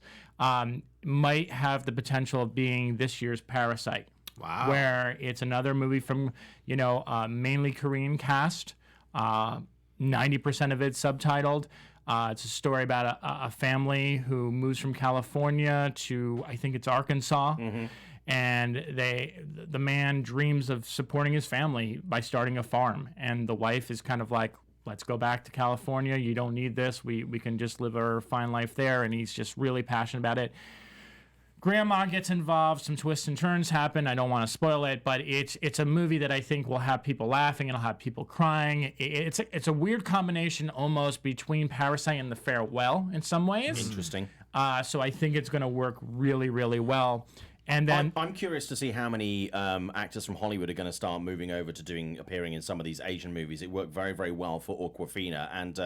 might have the potential of being this year's Parasite. Wow. Where it's another movie from mainly Korean cast. 90% of it's subtitled. It's a story about a family who moves from California to, I think it's Arkansas. Mm-hmm. And the man dreams of supporting his family by starting a farm. And the wife is kind of like, let's go back to California. You don't need this. We can just live our fine life there. And he's just really passionate about it. Grandma gets involved. Some twists and turns happen. I don't want to spoil it, but it's a movie that I think will have people laughing. It'll have people crying. It's a weird combination almost between Parasite and The Farewell in some ways. Interesting. So I think it's going to work really, really well. And then I'm curious to see how many actors from Hollywood are going to start moving over to appearing in some of these Asian movies. It worked very, very well for Awkwafina, and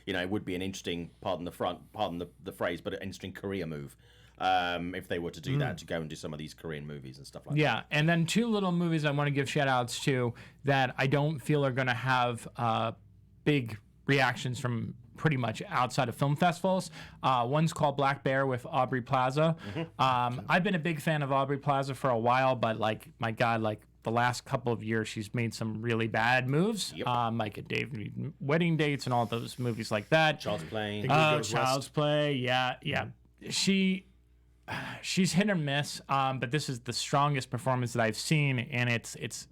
it would be an interesting, pardon the phrase, but an interesting career move. If they were to do that, to go and do some of these Korean movies and stuff like that. Yeah, and then two little movies I want to give shout-outs to that I don't feel are going to have big reactions from pretty much outside of film festivals. One's called Black Bear with Aubrey Plaza. Mm-hmm. I've been a big fan of Aubrey Plaza for a while, but my God, the last couple of years, she's made some really bad moves, like at David Wedding Dates and all those movies like that. Child's Play. Child's Play, yeah. She's hit or miss, but this is the strongest performance that I've seen, and it's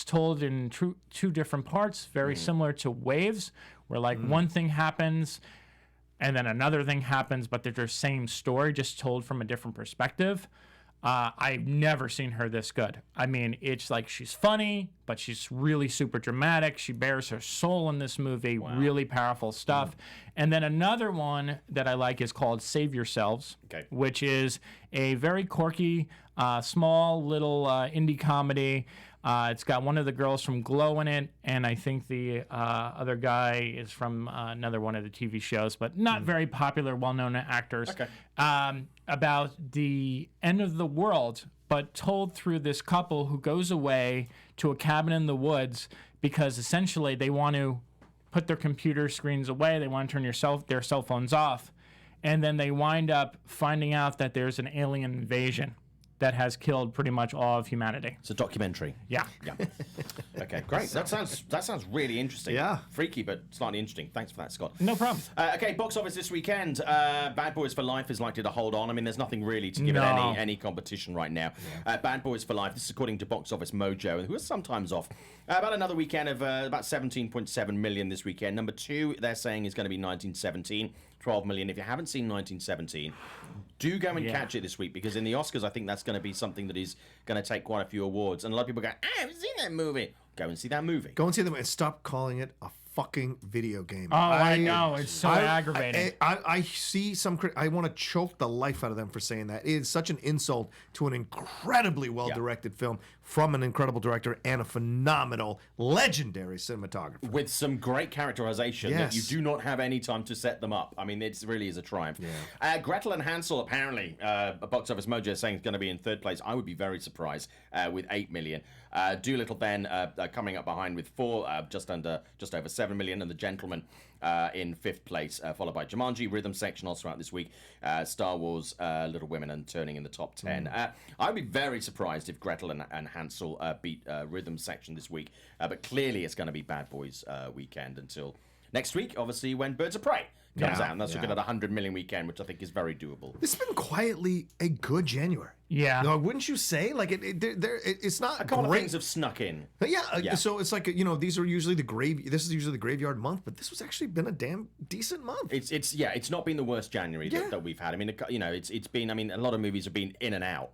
told in two different parts, very similar to Waves, where one thing happens and then another thing happens, but they're the same story, just told from a different perspective. I've never seen her this good. I mean, it's like she's funny, but she's really super dramatic. She bears her soul in this movie. Wow. Really powerful stuff. And then another one that I like is called Save Yourselves, which is a very quirky, small little indie comedy. It's got one of the girls from Glow in it, and I think the other guy is from another one of the TV shows, but not very popular, well-known actors. About the end of the world, but told through this couple who goes away to a cabin in the woods because essentially they want to put their computer screens away. They want to turn their cell phones off. And then they wind up finding out that there's an alien invasion that has killed pretty much all of humanity. It's a documentary. Yeah. Okay, great. That sounds really interesting. Yeah. Freaky, but slightly interesting. Thanks for that, Scott. No problem. Okay, box office this weekend. Bad Boys for Life is likely to hold on. I mean, there's nothing really to give it any competition right now. Bad Boys for Life, this is according to Box Office Mojo, who is sometimes off. About another weekend of about 17.7 million this weekend. Number 2, they're saying, is going to be 1917. 12 million. If you haven't seen 1917, do go and catch it this week, because in the Oscars, I think that's going to be something that is going to take quite a few awards. And a lot of people go, I haven't seen that movie. Go and see that movie. Go and see them and stop calling it a fucking video game. Oh, I know. It's so aggravating. I see some... I want to choke the life out of them for saying that. It is such an insult to an incredibly well-directed film from an incredible director and a phenomenal, legendary cinematographer. With some great characterization that you do not have any time to set them up. I mean, it really is a triumph. Gretel and Hansel, apparently, Box Office Mojo is saying it's going to be in third place. I would be very surprised with 8 million. Doolittle then coming up behind with 4, just over 7 million, and The Gentleman in 5th place, followed by Jumanji, Rhythm Section also out this week, Star Wars, Little Women, and turning in the top 10. I'd be very surprised if Gretel and Hansel beat Rhythm Section this week, but clearly it's going to be Bad Boys weekend until next week, obviously, when Birds of Prey comes out, and that's looking at 100 million weekend, which I think is very doable. This has been quietly a good January. Yeah. No, wouldn't you say? Like, it's not a couple great. of things have snuck in. Yeah. So it's like, these are usually this is usually the graveyard month, but this was actually been a damn decent month. It's not been the worst January that we've had. I mean, it's been, a lot of movies have been in and out,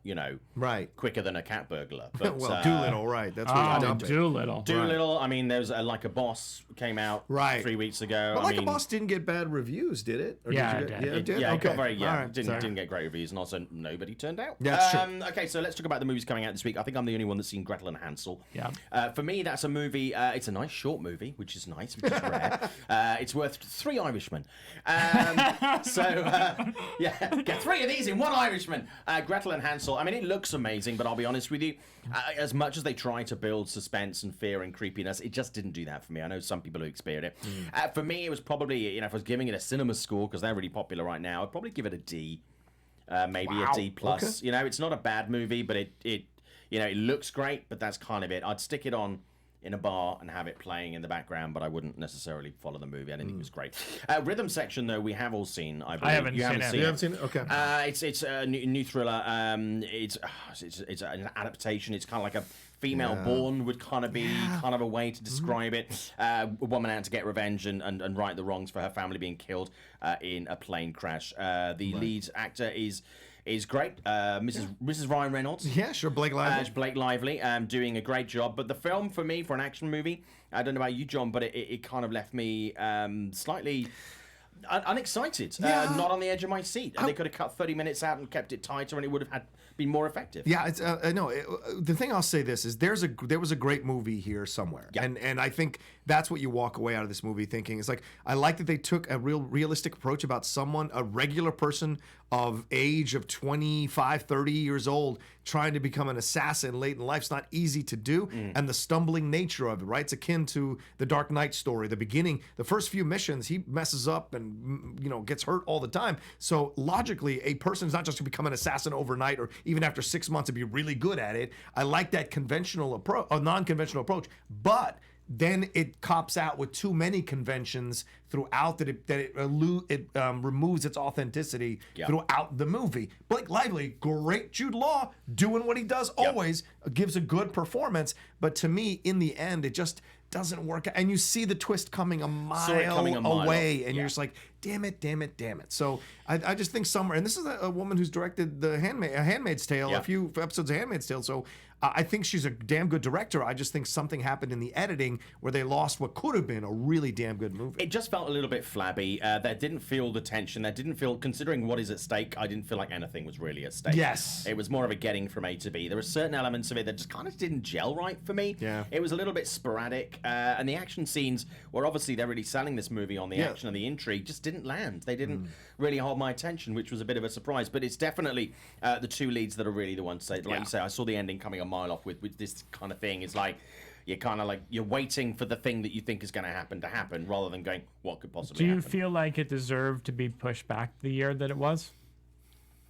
right, quicker than a cat burglar. But, well, Doolittle, right? That's what you dump it. Doolittle. I mean, there's Like a Boss came out 3 weeks ago. But Like a Boss didn't get bad reviews. reviews, did it? Or Yeah, did you it get, did. It got Okay. very, All right. didn't get great reviews, and also nobody turned out. Yeah, that's true. Okay, so let's talk about the movies coming out this week. I think I'm the only one that's seen Gretel and Hansel. Yeah. For me, that's a movie. It's a nice short movie, which is nice, which is rare. It's worth 3 Irishmen. Get 3 of these in 1 Irishman. Gretel and Hansel. I mean, it looks amazing, but I'll be honest with you, as much as they try to build suspense and fear and creepiness, it just didn't do that for me. I know some people who experienced it. For me, it was probably, if I was giving it a cinema score, because they're really popular right now, I'd probably give it a D, maybe a D plus. Okay. It's not a bad movie, but it looks great, but that's kind of it. I'd stick it on in a bar and have it playing in the background, but I wouldn't necessarily follow the movie. I didn't think it was great. Rhythm Section, though, we have all seen. I believe. I haven't seen it. You haven't seen it? Okay. It's a new thriller. It's an adaptation. It's kind of like a female born would kind of be kind of a way to describe it. A woman out to get revenge and right the wrongs for her family being killed in a plane crash. The lead actor is great. Mrs. Ryan Reynolds. Yeah, sure. Blake Lively. Blake Lively, doing a great job. But the film, for me, for an action movie, I don't know about you, John, but it kind of left me slightly unexcited. Not on the edge of my seat. They could have cut 30 minutes out and kept it tighter, and it would have been more effective. Yeah, it's the thing I'll say this is there was a great movie here somewhere, and I think that's what you walk away out of this movie thinking. It's like, I like that they took a realistic approach about someone, a regular person of age of 25, 30 years old, trying to become an assassin late in life. It's not easy to do, and the stumbling nature of it, right? It's akin to the Dark Knight story. The beginning, the first few missions, he messes up and gets hurt all the time. So logically, a person's not just to become an assassin overnight, or even after 6 months to be really good at it. I like that conventional approach, a non-conventional approach, but then it cops out with too many conventions throughout that it removes its authenticity throughout the movie. Blake Lively, great. Jude Law doing what he does always, gives a good performance, but to me, in the end, it just doesn't work. And you see the twist coming a mile away, and you're just like, damn it. So I just think somewhere, and this is a woman who's directed a Handmaid's Tale, a few episodes of Handmaid's Tale, so I think she's a damn good director. I just think something happened in the editing where they lost what could have been a really damn good movie. It just felt a little bit flabby. That didn't feel the tension. That didn't feel, considering what is at stake, I didn't feel like anything was really at stake. Yes. It was more of a getting from A to B. There were certain elements of it that just kind of didn't gel right for me. Yeah. It was a little bit sporadic. And the action scenes, where obviously they're really selling this movie on the action and the intrigue, just didn't land. They didn't really hold my attention, which was a bit of a surprise. But it's definitely the two leads that are really the ones, like you say, I saw the ending coming a mile off with this kind of thing. It's like, you're waiting for the thing that you think is going to happen rather than going, what could possibly happen? Do you feel like it deserved to be pushed back the year that it was?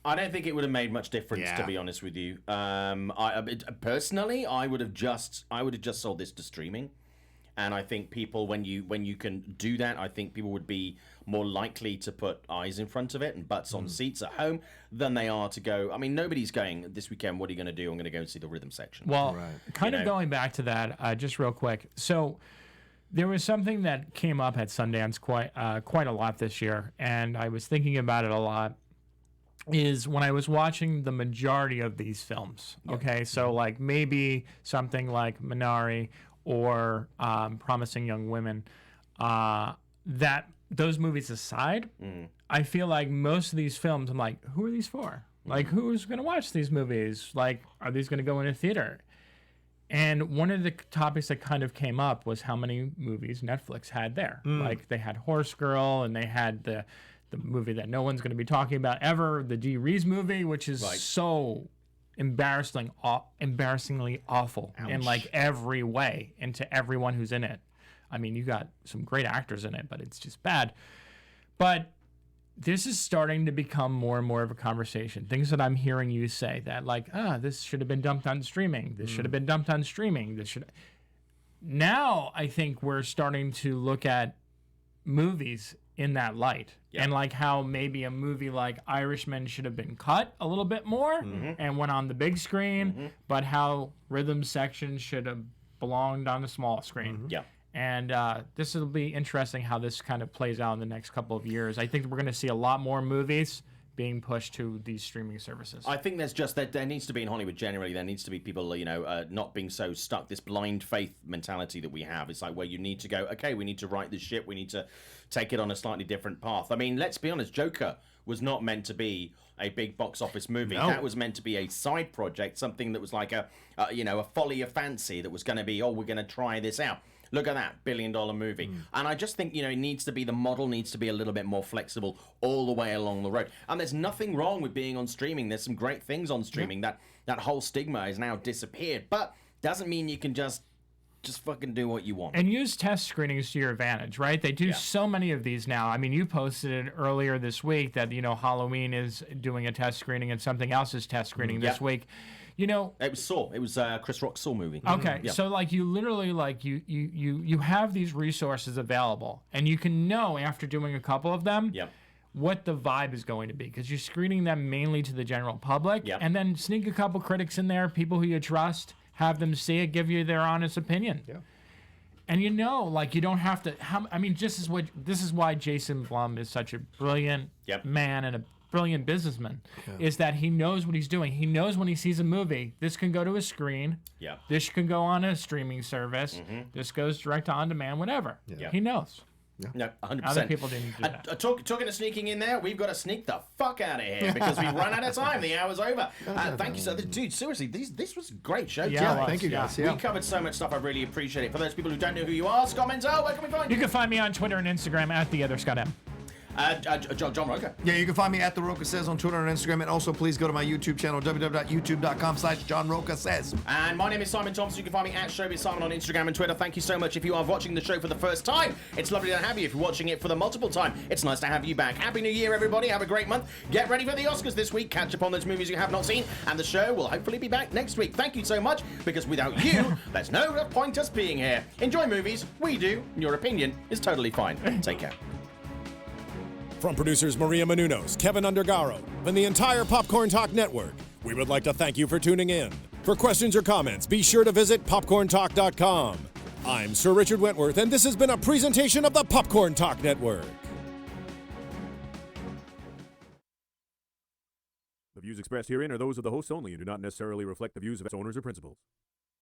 I don't think it would have made much difference, to be honest with you. Personally, I would have just sold this to streaming. And I think people, when you can do that, I think people would be more likely to put eyes in front of it and butts on seats at home than they are to go. I mean, nobody's going, this weekend, what are you going to do? I'm going to go and see the Rhythm Section. Well, kind of going back to that, just real quick. So there was something that came up at Sundance quite a lot this year, and I was thinking about it a lot, is when I was watching the majority of these films. Okay, so like maybe something like Minari or Promising Young Women, that those movies aside, I feel like most of these films, I'm like, who are these for? Like, who's going to watch these movies? Like, are these going to go in a theater? And one of the topics that kind of came up was how many movies Netflix had there. Like, they had Horse Girl, and they had the movie that no one's going to be talking about ever, the Dee Rees movie, which is so embarrassingly awful in like every way, and to everyone who's in it. I mean, you got some great actors in it, but it's just bad. But this is starting to become more and more of a conversation. Things that I'm hearing you say that like, this should have been dumped on streaming. This should have been dumped on streaming. Now I think we're starting to look at movies in that light. And like how maybe a movie like Irishman should have been cut a little bit more and went on the big screen, but how Rhythm Section should have belonged on the small screen. And this will be interesting how this kind of plays out in the next couple of years. I think we're going to see a lot more movies being pushed to these streaming services. I think there's just that there needs to be in Hollywood generally. There needs to be people, not being so stuck. This blind faith mentality that we have. It's like where you need to go. Okay, we need to right this ship. We need to take it on a slightly different path. I mean, let's be honest. Joker was not meant to be a big box office movie. No. That was meant to be a side project, something that was like a folly of fancy that was going to be, we're going to try this out. Look at that billion-dollar movie. And I just think, it needs to be, the model needs to be a little bit more flexible all the way along the road. And there's nothing wrong with being on streaming. There's some great things on streaming. That whole stigma has now disappeared. But doesn't mean you can just fucking do what you want. And use test screenings to your advantage, right? They do so many of these now. I mean, you posted it earlier this week that, Halloween is doing a test screening and something else is test screening this week. It was Saw. It was Chris Rock's Saw movie. Okay, so you literally you have these resources available, and you can know after doing a couple of them what the vibe is going to be, because you're screening them mainly to the general public, and then sneak a couple critics in there, people who you trust, have them see it, give you their honest opinion. Yeah. And you don't have to. This is why Jason Blum is such a brilliant man and a brilliant businessman, is that he knows what he's doing. He knows when he sees a movie, this can go to a screen, this can go on a streaming service, this goes direct to on demand, whatever. He knows. No, 100%. Other people didn't do that. Talking of sneaking in there, we've got to sneak the fuck out of here because we've run out of time. The hour's over. Thank you, sir. Dude, seriously, this was a great show. Thank you, guys. We covered so much stuff. I really appreciate it. For those people who don't know who you are, Scott Menzel, where can we find you? You can find me on Twitter and Instagram at @TheOtherScottM. John Rocha. Yeah, you can find me at The Rocha Says on Twitter and Instagram. And also, please go to my YouTube channel, www.youtube.com/John Rocha Says. And my name is Simon Thompson. You can find me at ShowbizSimon on Instagram and Twitter. Thank you so much. If you are watching the show for the first time, it's lovely to have you. If you're watching it for the multiple time, it's nice to have you back. Happy New Year, everybody. Have a great month. Get ready for the Oscars this week. Catch up on those movies you have not seen. And the show will hopefully be back next week. Thank you so much, because without you, there's no point us being here. Enjoy movies. We do. Your opinion is totally fine. Take care. From producers Maria Menounos, Kevin Undergaro, and the entire Popcorn Talk Network, we would like to thank you for tuning in. For questions or comments, be sure to visit popcorntalk.com. I'm Sir Richard Wentworth, and this has been a presentation of the Popcorn Talk Network. The views expressed herein are those of the hosts only and do not necessarily reflect the views of its owners or principals.